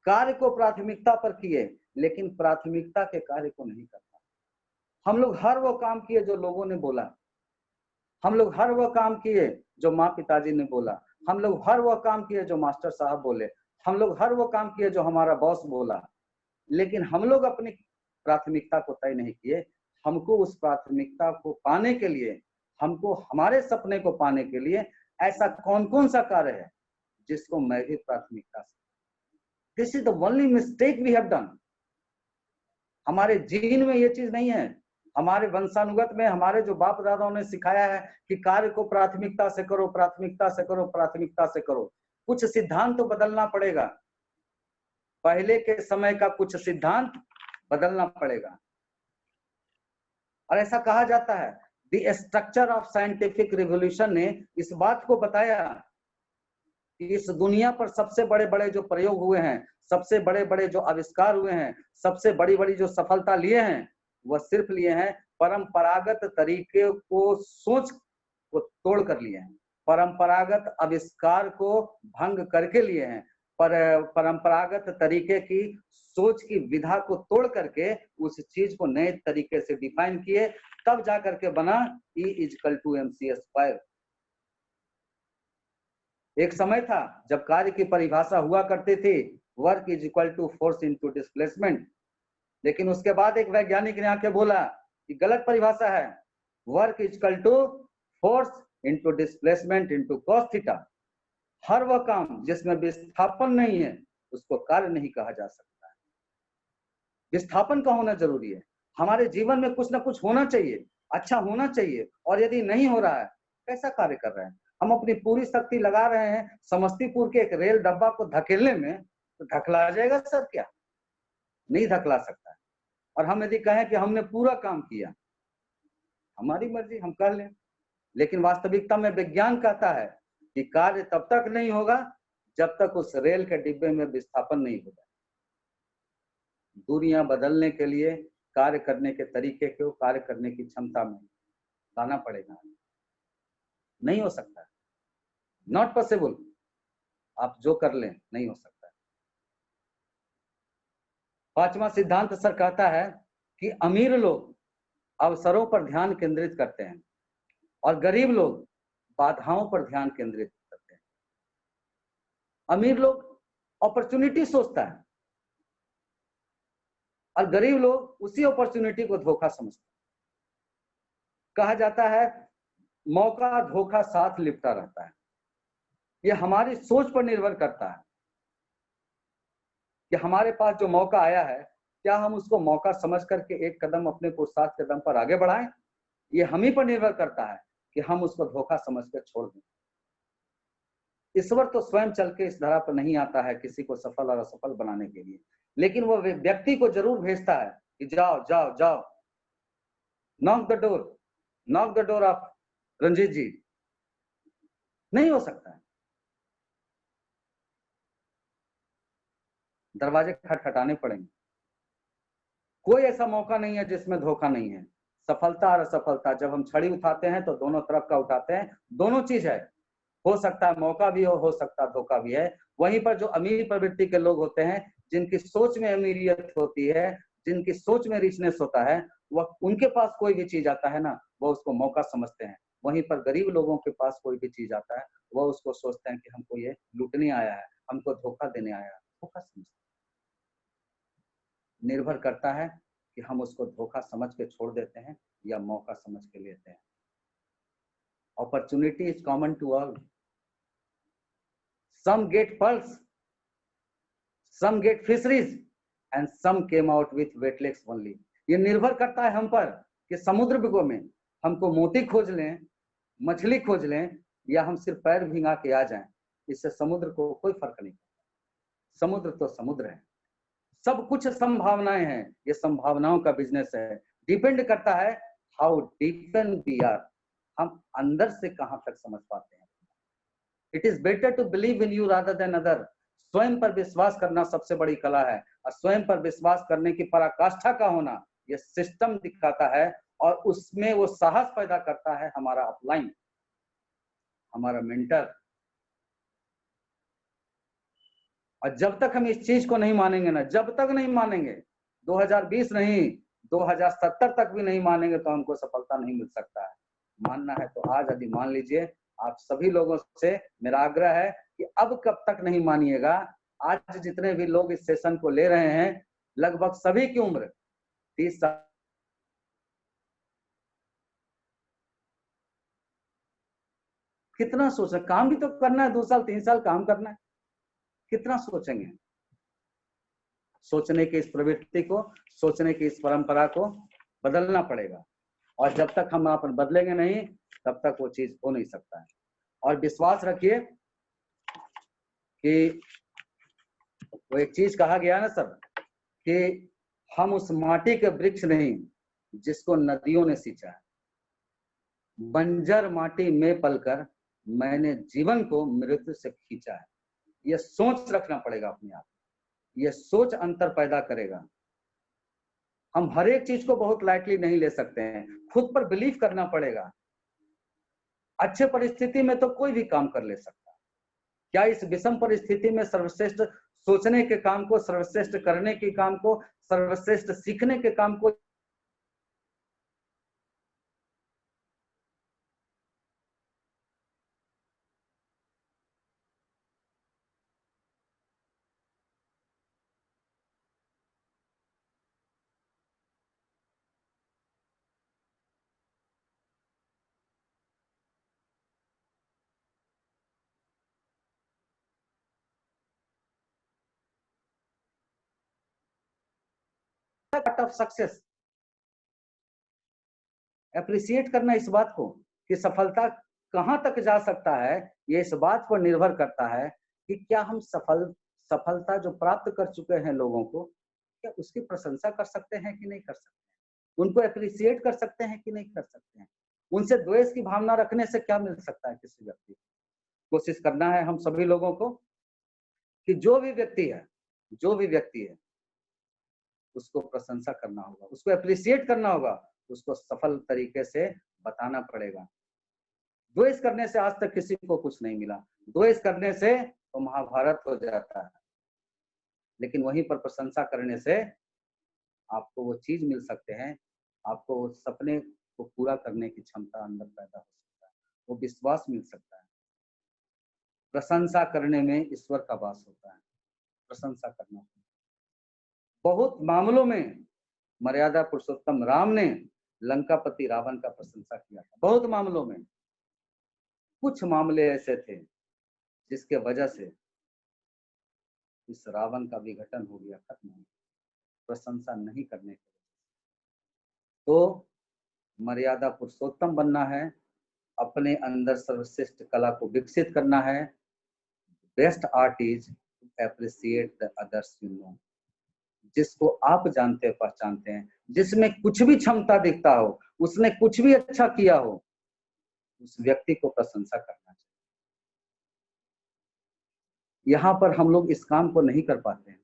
कार्य को प्राथमिकता पर किए, लेकिन प्राथमिकता के कार्य को नहीं कर पाए। हम लोग हर वो काम किए जो लोगों ने बोला, हम लोग हर वो काम किए जो माँ पिताजी ने बोला, हम लोग हर वो काम किए जो मास्टर साहब बोले, हम लोग हर वो काम किए जो हमारा बॉस बोला, लेकिन हम लोग अपनी प्राथमिकता को तय नहीं किए। हमको उस प्राथमिकता को पाने के लिए, हमको हमारे सपने को पाने के लिए ऐसा कौन कौन सा कार्य है जिसको मैं भी प्राथमिकता से, this is the only mistake we have done. हमारे जीन में ये चीज नहीं है, हमारे वंशानुगत में हमारे जो बाप दादाओं ने सिखाया है कि कार्य को प्राथमिकता से करो, प्राथमिकता से करो, प्राथमिकता से करो। कुछ सिद्धांत तो बदलना पड़ेगा, पहले के समय का कुछ सिद्धांत बदलना पड़ेगा। और ऐसा कहा जाता है, the structure of scientific revolution ने इस बात को बताया कि इस दुनिया पर सबसे बड़े बड़े जो प्रयोग हुए हैं, सबसे बड़े बड़े जो आविष्कार हुए हैं, सबसे बड़ी बड़ी जो सफलता लिए हैं, वह सिर्फ लिए हैं परंपरागत तरीके को, सोच को तोड़ कर लिए हैं, परंपरागत आविष्कार को भंग करके लिए हैं, परंपरागत तरीके की सोच की विधा को तोड़ करके उस चीज को नए तरीके से डिफाइन किए, तब जाकर के बना E=mc²। एक समय था जब कार्य की परिभाषा हुआ करती थी work is equal to force into displacement, लेकिन उसके बाद एक वैज्ञानिक ने आके बोला कि गलत परिभाषा है, work is equal to force into displacement into cos theta. हर वह काम जिसमें विस्थापन नहीं है उसको कार्य नहीं कहा जा सकता है। विस्थापन का होना जरूरी है। हमारे जीवन में कुछ ना कुछ होना चाहिए, अच्छा होना चाहिए, और यदि नहीं हो रहा है, कैसा कार्य कर रहे हैं? हम अपनी पूरी शक्ति लगा रहे हैं समस्तीपुर के एक रेल डब्बा को धकेलने में, तो धकला जाएगा सर क्या? नहीं धकला सकता है। और हम यदि कहें कि हमने पूरा काम किया, हमारी मर्जी, हम कर लें, लेकिन वास्तविकता में विज्ञान कहता है कि कार्य तब तक नहीं होगा जब तक उस रेल के डिब्बे में विस्थापन नहीं होगा। दूरियां बदलने के लिए कार्य करने के तरीके को, कार्य करने की क्षमता में लाना पड़ेगा। नहीं हो सकता, नॉट पॉसिबल। आप जो कर लें नहीं हो सकता। पांचवा सिद्धांत सर कहता है कि अमीर लोग अवसरों पर ध्यान केंद्रित करते हैं और गरीब लोग बाधाओं पर ध्यान केंद्रित करते हैं। अमीर लोग अपॉर्चुनिटी सोचता है और गरीब लोग उसी अपॉर्चुनिटी को धोखा समझते हैं। कहा जाता है मौका धोखा साथ लिपटा रहता है। यह हमारी सोच पर निर्भर करता है कि हमारे पास जो मौका आया है, क्या हम उसको मौका समझ करके एक कदम अपने पुरुषार्थ कदम पर आगे बढ़ाएं। ये हम ही पर निर्भर करता है कि हम उसको धोखा समझ कर छोड़ दें। ईश्वर तो स्वयं चल के इस धरा पर नहीं आता है किसी को सफल और असफल बनाने के लिए, लेकिन वो व्यक्ति को जरूर भेजता है कि जाओ जाओ जाओ, knock the door of Ranjeet ji. नहीं हो सकता है, दरवाजे खटखटाने पड़ेंगे। कोई ऐसा मौका नहीं है जिसमें धोखा नहीं है। सफलता और असफलता जब हम छड़ी उठाते हैं तो दोनों तरफ का उठाते हैं, दोनों चीज है। हो सकता है मौका भी हो सकता है धोखा भी है। वहीं पर जो अमीर प्रवृत्ति के लोग होते हैं, जिनकी सोच में अमीरियत होती है, जिनकी सोच में रिचनेस होता है, वह उनके पास कोई भी चीज आता है ना, वह उसको मौका समझते हैं। वहीं पर गरीब लोगों के पास कोई भी चीज आता है, वह उसको सोचते हैं कि हमको ये लूटने आया है, हमको धोखा देने आया है। धोखा समझते हैं। निर्भर करता है कि हम उसको धोखा समझ के छोड़ देते हैं या मौका समझ के लेते हैं। Opportunity is common to all. Some get pearls, some get fisheries, and some came out with wet legs only. ये निर्भर करता है हम पर कि समुद्र में हमको मोती खोज लें, मछली खोज लें, या हम सिर्फ पैर भिंगा के आ जाएं। इससे समुद्र को कोई फर्क नहीं पड़ता। समुद्र तो समुद्र है, सब कुछ संभावनाएं हैं। ये संभावनाओं का बिजनेस है। डिपेंड करता है हाउ डीप वी आर, हम अंदर से कहां तक समझ पाते हैं। It is better to believe in you rather than other. स्वयं पर विश्वास करना सबसे बड़ी कला है, और स्वयं पर विश्वास करने की पराकाष्ठा का होना यह सिस्टम दिखाता है, और उसमें वो साहस पैदा करता है हमारा अपलाइन। हमारा मेंटर। और जब तक हम इस चीज को नहीं मानेंगे ना, जब तक नहीं मानेंगे, 2020 नहीं 2070 तक भी नहीं मानेंगे, तो हमको सफलता नहीं मिल सकता है। मानना है तो आज यदि मान लीजिए। आप सभी लोगों से मेरा आग्रह है कि अब कब तक नहीं मानिएगा। आज जितने भी लोग इस सेशन को ले रहे हैं, लगभग सभी की उम्र 30 साल। कितना सोच, काम भी तो करना है, 2 साल 3 साल काम करना है, कितना सोचेंगे। सोचने की इस प्रवृत्ति को, सोचने की इस परंपरा को बदलना पड़ेगा। और जब तक हम आप बदलेंगे नहीं, तब तक वो चीज हो नहीं सकता है। और विश्वास रखिए कि वो एक चीज कहा गया ना सर, कि हम उस माटी के वृक्ष नहीं जिसको नदियों ने सींचा है। बंजर माटी में पलकर मैंने जीवन को मृत्यु से खींचा है। यह सोच रखना पड़ेगा अपने आप। यह सोच अंतर पैदा करेगा। हम हर एक चीज को बहुत लाइटली नहीं ले सकते हैं, खुद पर बिलीव करना पड़ेगा। अच्छे परिस्थिति में तो कोई भी काम कर ले सकता है। क्या इस विषम परिस्थिति में सर्वश्रेष्ठ सोचने के काम को, सर्वश्रेष्ठ करने के काम को, सर्वश्रेष्ठ सीखने के काम को पार्ट ऑफ सक्सेस। अप्रिशिएट करना इस बात को कि सफलता कहां तक जा सकता है, ये इस बात पर निर्भर करता है कि क्या हम सफलता जो प्राप्त कर चुके हैं लोगों को, क्या उसकी प्रशंसा कर सकते हैं कि नहीं कर सकते हैं, उनको अप्रिशिएट कर सकते हैं कि नहीं कर सकते हैं। उनसे द्वेष की भावना रखने से क्या मिल सकता है किसी व्यक्ति को। कोशिश करना है हम सभी लोगों को कि जो भी व्यक्ति है उसको प्रशंसा करना होगा, उसको अप्रिशिएट करना होगा, उसको सफल तरीके से बताना पड़ेगा। द्वेष करने से आज तक किसी को कुछ नहीं मिला। द्वेष करने से तो महाभारत हो जाता है, लेकिन वहीं पर प्रशंसा करने से आपको वो चीज मिल सकते हैं, आपको वो सपने को पूरा करने की क्षमता अंदर पैदा हो सकता है, वो विश्वास मिल सकता है। प्रशंसा करने में ईश्वर का वास होता है। प्रशंसा करना बहुत मामलों में मर्यादा पुरुषोत्तम राम ने लंकापति रावण का प्रशंसा किया था। बहुत मामलों में, कुछ मामले ऐसे थे जिसके वजह से इस रावण का विघटन हो गया, खत्म हो गया, प्रशंसा नहीं करने के। तो मर्यादा पुरुषोत्तम बनना है, अपने अंदर सर्वश्रेष्ठ कला को विकसित करना है। Best art is to appreciate the others you know. जिसको आप जानते पहचानते हैं, जिसमें कुछ भी क्षमता दिखता हो, उसने कुछ भी अच्छा किया हो, उस व्यक्ति को प्रशंसा करना चाहिए। यहाँ पर हम लोग इस काम को नहीं कर पाते हैं,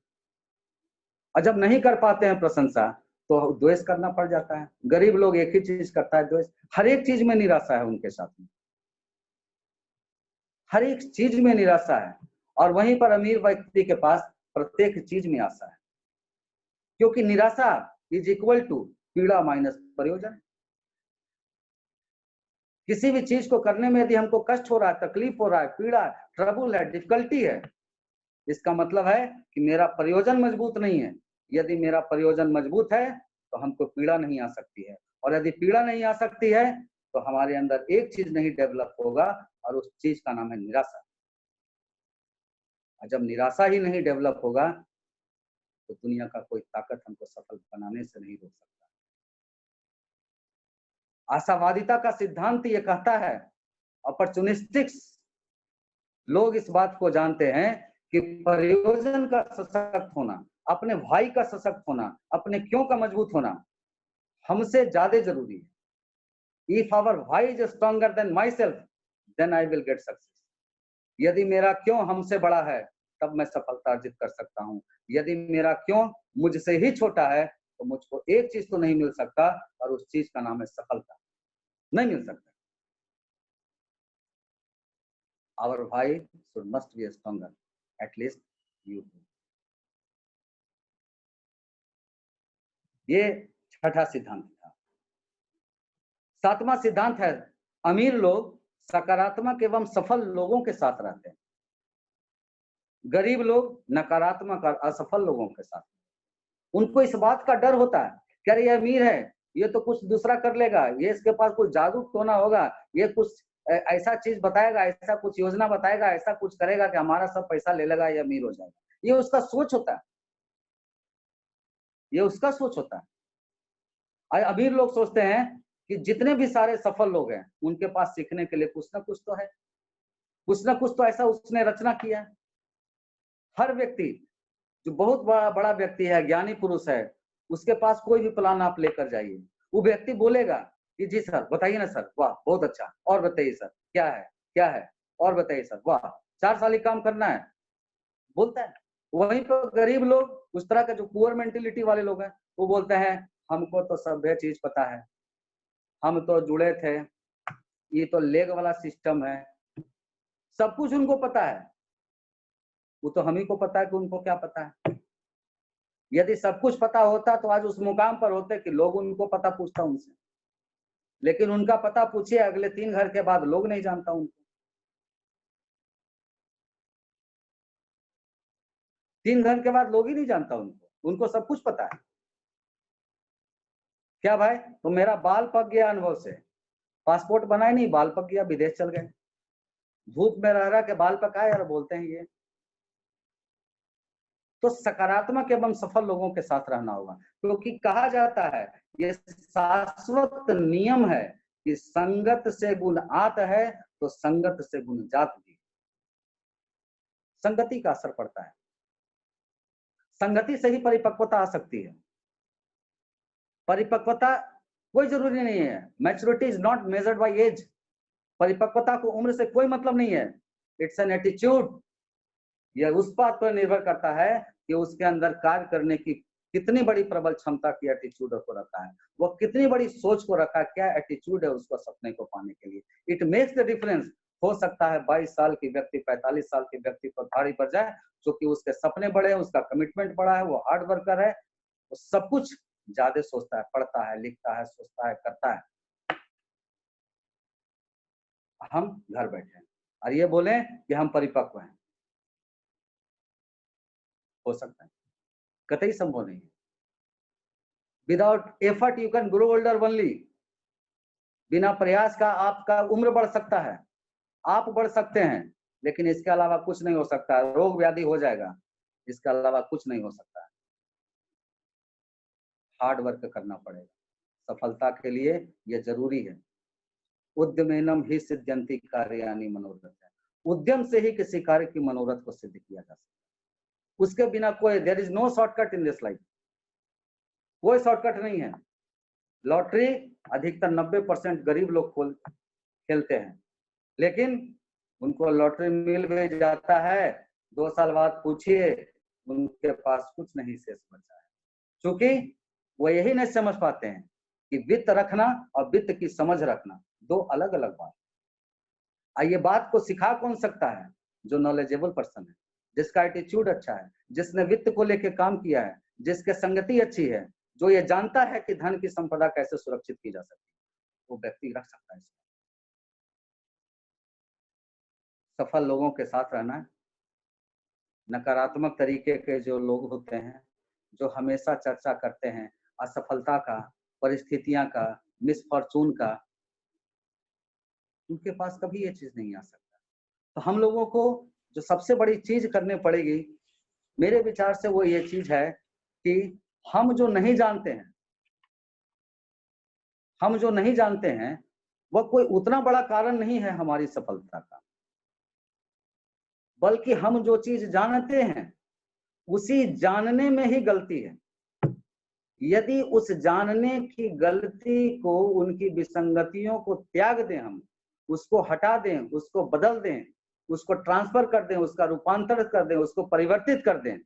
और जब नहीं कर पाते हैं प्रशंसा, तो द्वेष करना पड़ जाता है। गरीब लोग एक ही चीज करता है, द्वेष। हर एक चीज में निराशा है उनके साथ में, हर एक चीज में निराशा है। और वहीं पर अमीर व्यक्ति के पास प्रत्येक चीज में आशा है, क्योंकि निराशा इज इक्वल टू पीड़ा माइनस प्रयोजन। किसी भी चीज को करने में यदि हमको कष्ट हो रहा है, तकलीफ हो रहा है, पीड़ा, ट्रबल है, डिफिकल्टी है, इसका मतलब है कि मेरा प्रयोजन मजबूत नहीं है। यदि मेरा प्रयोजन मजबूत है तो हमको पीड़ा नहीं आ सकती है, और यदि पीड़ा नहीं आ सकती है तो हमारे अंदर एक चीज नहीं डेवलप होगा, और उस चीज का नाम है निराशा। और जब निराशा ही नहीं डेवलप होगा तो दुनिया का कोई ताकत हमको सफल बनाने से नहीं रोक सकता। आशावादिता का सिद्धांत ये कहता है, अपॉर्चुनिस्टिक्स लोग इस बात को जानते हैं कि प्रयोजन का सशक्त होना, अपने भाई का सशक्त होना, अपने क्यों का मजबूत होना हमसे ज्यादा जरूरी है। इफ आवर भाई is stronger than myself, then I will get success. यदि मेरा क्यों हमसे बड़ा है, तब मैं सफलता अर्जित कर सकता हूँ। यदि मेरा क्यों मुझसे ही छोटा है, तो मुझको एक चीज तो नहीं मिल सकता, और उस चीज का नाम है सफलता। नहीं मिल सकता। our bhai must be stronger, at least you. ये छठा सिद्धांत था। सातवां सिद्धांत है, अमीर लोग सकारात्मक एवं सफल लोगों के साथ रहते हैं, गरीब लोग नकारात्मक और असफल लोगों के साथ। उनको इस बात का डर होता है कि अरे ये अमीर है, ये तो कुछ दूसरा कर लेगा, ये इसके पास कुछ जादू टोना होगा, ये कुछ ऐसा चीज बताएगा, ऐसा कुछ योजना बताएगा, ऐसा कुछ करेगा कि हमारा सब पैसा ले लेगा, ये अमीर हो जाएगा। ये उसका सोच होता है, ये उसका सोच होता है। अमीर लोग सोचते हैं कि जितने भी सारे सफल लोग हैं उनके पास सीखने के लिए कुछ ना कुछ तो है, कुछ ना कुछ तो ऐसा उसने रचना किया है। हर व्यक्ति जो बहुत बड़ा व्यक्ति है, ज्ञानी पुरुष है, उसके पास कोई भी प्लान आप लेकर जाइए, वो व्यक्ति बोलेगा कि जी सर बताइए ना सर, वाह बहुत अच्छा, और बताइए सर क्या है क्या है, और बताइए सर, वाह 4 साल ही काम करना है, बोलता है। वहीं पर गरीब लोग, उस तरह का जो पुअर मेंटेलिटी वाले लोग हैं, वो बोलते हैं हमको तो सब चीज पता है, हम तो जुड़े थे, ये तो लेग वाला सिस्टम है, सब कुछ उनको पता है। वो तो हम ही को पता है कि उनको क्या पता है। यदि सब कुछ पता होता तो आज उस मुकाम पर होते कि लोग उनको पता पूछता उनसे, लेकिन उनका पता पूछिए अगले 3 घर के बाद लोग नहीं जानता उनको। 3 घर के बाद लोग ही नहीं जानता उनको, उनको सब कुछ पता है। क्या भाई, तो मेरा बाल पक गया अनुभव से, पासपोर्ट बनाए नहीं, बाल पक गया, विदेश चल गए, धूप में रह रहा के बाल पकाए और बोलते हैं ये। तो सकारात्मक एवं सफल लोगों के साथ रहना होगा, क्योंकि कहा जाता है ये शाश्वत नियम है कि संगत से गुण आत है तो संगत से गुण जात भी। संगति का असर पड़ता है, संगति से ही परिपक्वता आ सकती है। परिपक्वता कोई जरूरी नहीं है, maturity is not measured by age. परिपक्वता को उम्र से कोई मतलब नहीं है, इट्स एन एटीट्यूड। यह उस बात पर निर्भर करता है कि उसके अंदर कार्य करने की कितनी बड़ी प्रबल क्षमता की एटीट्यूड को रखा है, वो कितनी बड़ी सोच को रखा है, क्या एटीट्यूड है उसको सपने को पाने के लिए। It makes the difference. हो सकता है 22 साल की व्यक्ति 45 साल के व्यक्ति पर भारी पड़ जाए, क्योंकि उसके सपने बड़े हैं, उसका कमिटमेंट बड़ा है, वो हार्ड वर्कर है, वो सब कुछ ज्यादा सोचता है, पढ़ता है, लिखता है, सोचता है, करता है। हम घर बैठे हैं और ये बोले कि हम परिपक्व हैं, हो सकता है? कतई संभव नहीं है। Without effort you can grow older only. बिना प्रयास का आपका उम्र बढ़ सकता है, आप बढ़ सकते हैं, लेकिन इसके अलावा कुछ नहीं हो सकता। रोग व्याधि हो जाएगा, इसके अलावा कुछ नहीं हो सकता है। हार्ड वर्क करना पड़ेगा सफलता के लिए, ये जरूरी है। उद्यमेनम ही सिद्ध्यन्ति कार्याणि मनोरथ है। उद्यम से ही किसी कार्य की मनोरथ को सिद्ध किया जा सकता है। उसके बिना कोई, there is no shortcut in this life, कोई शॉर्टकट नहीं है। लॉटरी अधिकतर 90% गरीब लोग खेलते हैं, लेकिन उनको लॉटरी मिल भी जाता है, 2 साल बाद पूछिए उनके पास कुछ नहीं शेष बचा है, क्योंकि वो यही नहीं समझ पाते हैं कि वित्त रखना और वित्त की समझ रखना दो अलग अलग बात है। ये बात को सिखा कौन सकता है? जो नॉलेजेबल पर्सन है, जिसका एटीट्यूड अच्छा है, जिसने वित्त को लेकर काम किया है, जिसके संगति अच्छी है, जो ये जानता है कि धन की संपदा कैसे सुरक्षित की जा सकती है, वो व्यक्ति रख सकता है। सफल लोगों के साथ रहना है। नकारात्मक तरीके के जो लोग होते हैं, जो हमेशा चर्चा करते हैं असफलता का, परिस्थितियां का, मिसफॉर्चून का, उनके पास कभी ये चीज नहीं आ सकता। तो हम लोगों को जो सबसे बड़ी चीज करनी पड़ेगी मेरे विचार से, वो ये चीज है कि हम जो नहीं जानते हैं, हम जो नहीं जानते हैं वह कोई उतना बड़ा कारण नहीं है हमारी सफलता का, बल्कि हम जो चीज जानते हैं उसी जानने में ही गलती है। यदि उस जानने की गलती को, उनकी विसंगतियों को त्याग दें, हम उसको हटा दें, उसको बदल दें, उसको ट्रांसफर कर दें, उसका रूपांतर कर दें, उसको परिवर्तित कर दें,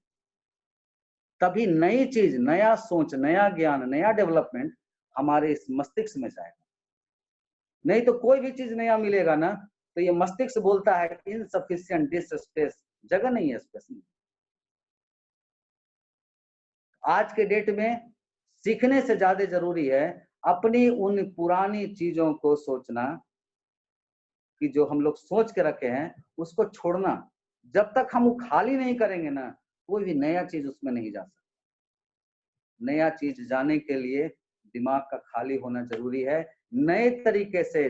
तभी नई चीज, नया सोच, नया ज्ञान, नया डेवलपमेंट हमारे इस मस्तिष्क में जाएगा। नहीं तो कोई भी चीज नया मिलेगा ना तो ये मस्तिष्क बोलता है इनसफिशिएंट डिस्क स्पेस, जगह नहीं है स्पेस में। आज के डेट में सीखने से ज्यादा जरूरी है अपनी उन पुरानी चीजों को सोचना कि जो हम लोग सोच के रखे हैं उसको छोड़ना। जब तक हम वो खाली नहीं करेंगे ना, कोई भी नया चीज उसमें नहीं जा सकता। नया चीज जाने के लिए दिमाग का खाली होना जरूरी है। नए तरीके से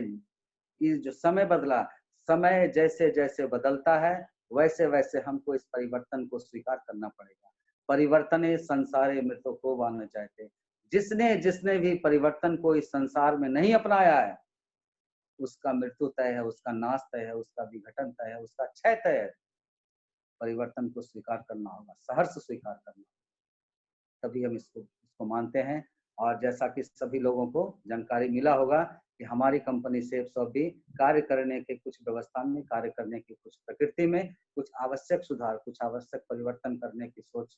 ये जो समय बदला, समय जैसे जैसे बदलता है वैसे वैसे हमको इस परिवर्तन को स्वीकार करना पड़ेगा। परिवर्तने संसारे मृत्यु को बांधना चाहते। जिसने जिसने भी परिवर्तन को इस संसार में नहीं अपनाया है उसका मृत्यु तय है, उसका नाश तय है, उसका विघटन तय है, उसका क्षय तय है। परिवर्तन को स्वीकार करना होगा, सहर्ष स्वीकार करना होगा, तभी हम इसको मानते हैं। और जैसा कि सभी लोगों को जानकारी मिला होगा कि हमारी कंपनी सेफ्सॉफ्ट भी कार्य करने के कुछ व्यवस्था में, कार्य करने की कुछ प्रकृति में कुछ आवश्यक सुधार, कुछ आवश्यक परिवर्तन करने की सोच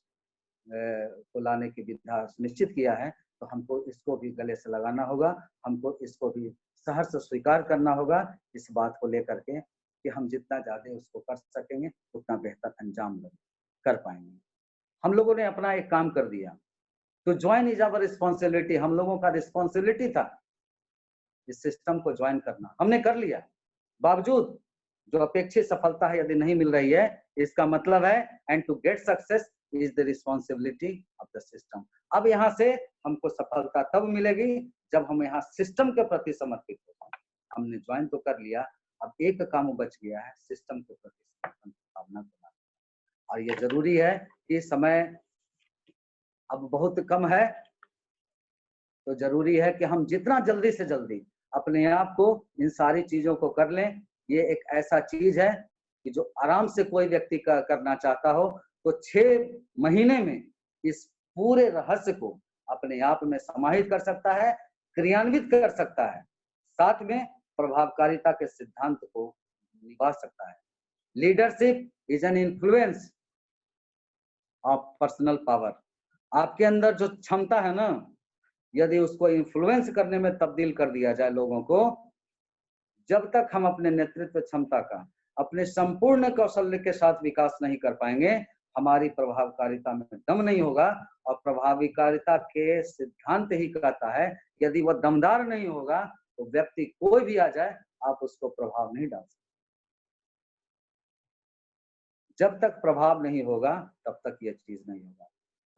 को लाने की विधा सुनिश्चित किया है। तो हमको इसको भी गले से लगाना होगा, हमको इसको भी सहर्ष स्वीकार करना होगा इस बात को लेकर के कि हम जितना ज्यादा उसको कर सकेंगे उतना बेहतर अंजाम कर पाएंगे। हम लोगों ने अपना एक काम कर दिया, तो ज्वाइन इज आवर रिस्पॉन्सिबिलिटी। हम लोगों का रिस्पॉन्सिबिलिटी था इस सिस्टम को ज्वाइन करना, हमने कर लिया। बावजूद जो अपेक्षित सफलता है यदि नहीं मिल रही है, इसका मतलब है and to get success is the responsibility of the system. अब यहाँ से हमको सफलता तब मिलेगी जब हम यहाँ सिस्टम के प्रति समर्पित हो। हमने ज्वाइन तो कर लिया, अब एक काम बच गया है, सिस्टम के प्रति समर्पण की भावना को। और ये जरूरी है कि समय अब बहुत कम है, तो जरूरी है कि हम जितना जल्दी से जल्दी अपने आप को इन सारी चीजों को कर लें। ये एक ऐसा चीज है कि जो आराम से कोई व्यक्ति करना चाहता हो तो 6 महीने में इस पूरे रहस्य को अपने आप में समाहित कर सकता है, क्रियान्वित कर सकता है, साथ में प्रभावकारिता के सिद्धांत को निभा सकता है। Leadership is an influence of personal power. आपके अंदर जो क्षमता है ना, यदि उसको इन्फ्लुएंस करने में तब्दील कर दिया जाए लोगों को, जब तक हम अपने नेतृत्व क्षमता का अपने संपूर्ण कौशल्य के साथ विकास नहीं कर पाएंगे, हमारी प्रभावकारिता में दम नहीं होगा। और प्रभावकारिता के सिद्धांत ही कहता है यदि वह दमदार नहीं होगा तो व्यक्ति कोई भी आ जाए आप उसको प्रभाव नहीं डाल सकते। जब तक प्रभाव नहीं होगा तब तक यह चीज नहीं होगा।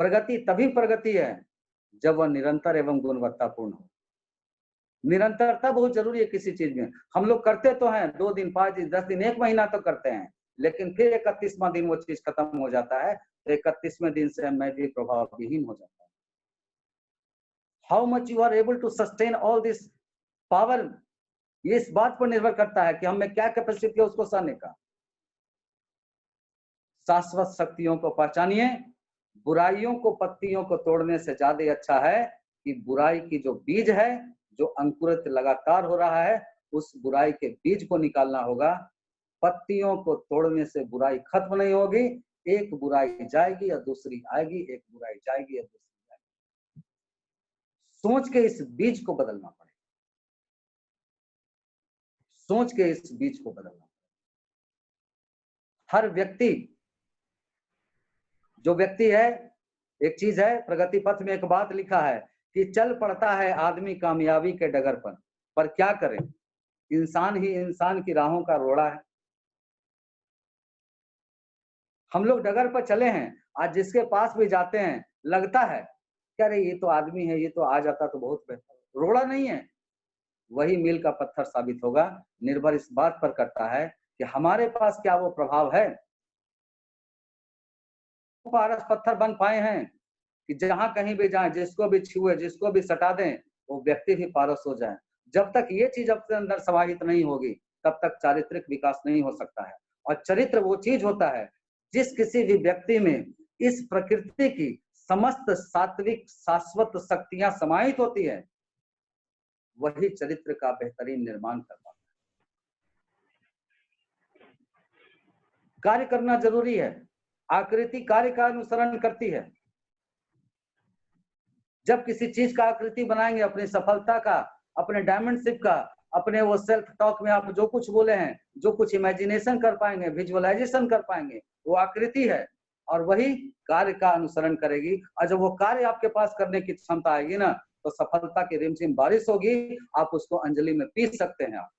प्रगति तभी प्रगति है जब वह निरंतर एवं गुणवत्तापूर्ण हो। निरंतरता बहुत जरूरी है किसी चीज में। हम लोग करते तो हैं 2 दिन, 5 दिन, 10 दिन, 1 महीना तो करते हैं, लेकिन फिर 31वां दिन वो चीज खत्म हो जाता है, तो 31वें दिन से मैं भी प्रभावविहीन हो जाता है। How much you are able to sustain all this power, ये इस बात पर निर्भर करता है कि हमें क्या कैपेसिटी है उसको सहने का। शाश्वत शक्तियों को पहचानिए। बुराइयों को पत्तियों को तोड़ने से ज्यादा अच्छा है कि बुराई की जो बीज है, जो अंकुरित लगातार हो रहा है, उस बुराई के बीज को निकालना होगा। पत्तियों को तोड़ने से बुराई खत्म नहीं होगी, एक बुराई जाएगी या दूसरी आएगी, एक बुराई जाएगी या दूसरी आएगी। सोच के इस बीज को बदलना पड़ेगा, सोच के इस बीज को बदलना पड़ेगा। हर व्यक्ति, जो व्यक्ति है, एक चीज है प्रगति पथ में एक बात लिखा है कि चल पड़ता है आदमी कामयाबी के डगर पर क्या करें, इंसान ही इंसान की राहों का रोड़ा है। हम लोग डगर पर चले हैं, आज जिसके पास भी जाते हैं लगता है क्या रे ये तो आदमी है, ये तो आ जाता तो बहुत बेहतर। रोड़ा नहीं है, वही मील का पत्थर साबित होगा। निर्भर इस बात पर करता है कि हमारे पास क्या वो प्रभाव है, पारस पत्थर बन पाए हैं कि जहां कहीं भी जाएं, जिसको भी छुए, जिसको भी सटा दें, वो व्यक्ति भी पारस हो जाए। जब तक ये चीज अपने अंदर समाहित नहीं होगी तब तक चारित्रिक विकास नहीं हो सकता है। और चरित्र वो चीज होता है जिस किसी भी व्यक्ति में इस प्रकृति की समस्त सात्विक शाश्वत शक्तियां समाहित होती है, वही चरित्र का बेहतरीन निर्माण कर पाता है। कार्य करना जरूरी है। आकृति कार्य का अनुसरण करती है। जब किसी चीज का आकृति बनाएंगे, अपनी सफलता का, अपने डायमंडशिप का, अपने वो सेल्फ टॉक में आप जो कुछ बोले हैं, जो कुछ इमेजिनेशन कर पाएंगे, विजुअलाइजेशन कर पाएंगे, वो आकृति है और वही कार्य का अनुसरण करेगी। और जब वो कार्य आपके पास करने की क्षमता आएगी ना, तो सफलता की रिमझिम बारिश होगी, आप उसको अंजलि में पी सकते हैं। आप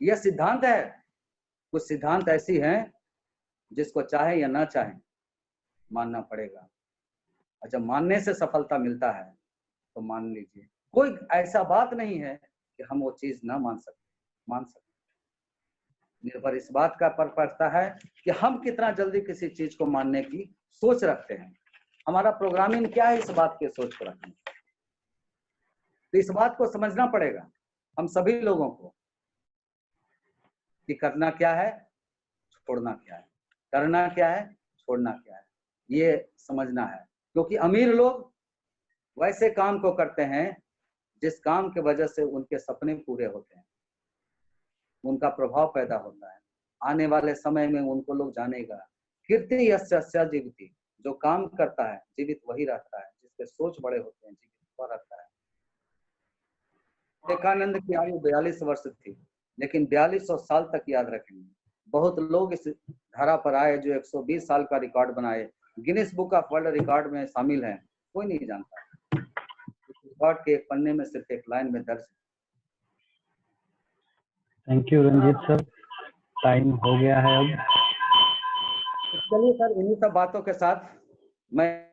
यह सिद्धांत है। कुछ सिद्धांत ऐसी हैं जिसको चाहे या ना चाहे मानना पड़ेगा, और जब मानने से सफलता मिलता है तो मान लीजिए। कोई ऐसा बात नहीं है कि हम वो चीज ना मान सकते। निर्भर इस बात का पर पड़ता है कि हम कितना जल्दी किसी चीज को मानने की सोच रखते हैं। हमारा प्रोग्रामिंग क्या है इस बात की सोच को रखने। तो इस बात को समझना पड़ेगा हम सभी लोगों को कि करना क्या है, छोड़ना क्या है, करना क्या है, छोड़ना क्या है, ये समझना है। क्योंकि अमीर लोग वैसे काम को करते हैं जिस काम के वजह से उनके सपने पूरे होते हैं, उनका प्रभाव पैदा होता है। आने वाले समय में उनको लोग जानेगा। कीर्ति यस्य जीविति, जो काम करता है जीवित वही रहता है, जिसके सोच बड़े होते हैं जीवित वह रहता है। विवेकानंद की आयु 42 वर्ष थी, लेकिन 4200 साल तक याद रखेंगे। बहुत लोग इस धारा पर आए जो 120 साल का रिकॉर्ड बनाए, Guinness book of world record में शामिल हैं, कोई नहीं जानता। रिकॉर्ड के एक पन्ने में सिर्फ एक लाइन में दर्ज है। Thank you Ranjit sir, time हो गया है अब। चलिए सर, इन्हीं सब बातों के साथ मैं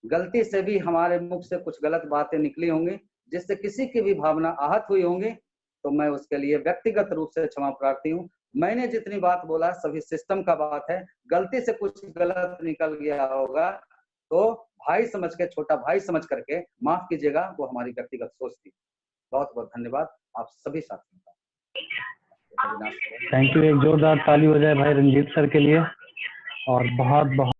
गलती से भी हमारे मुख से कुछ गलत बातें निकली होंगी जिससे किसी की भी भावना आहत हुई होंगी, तो मैं उसके लिए व्यक्तिगत रूप से क्षमा प्रार्थी हूँ। मैंने जितनी बात बोला सभी सिस्टम का बात है। गलती से कुछ गलत निकल गया होगा तो भाई समझ के, छोटा भाई समझ करके माफ कीजिएगा, वो हमारी व्यक्तिगत सोच थी। बहुत बहुत धन्यवाद आप सभी साथियों का। Thank you. एक जोरदार ताली हो जाए भाई रंजीत सर के लिए। और बहुत बहुत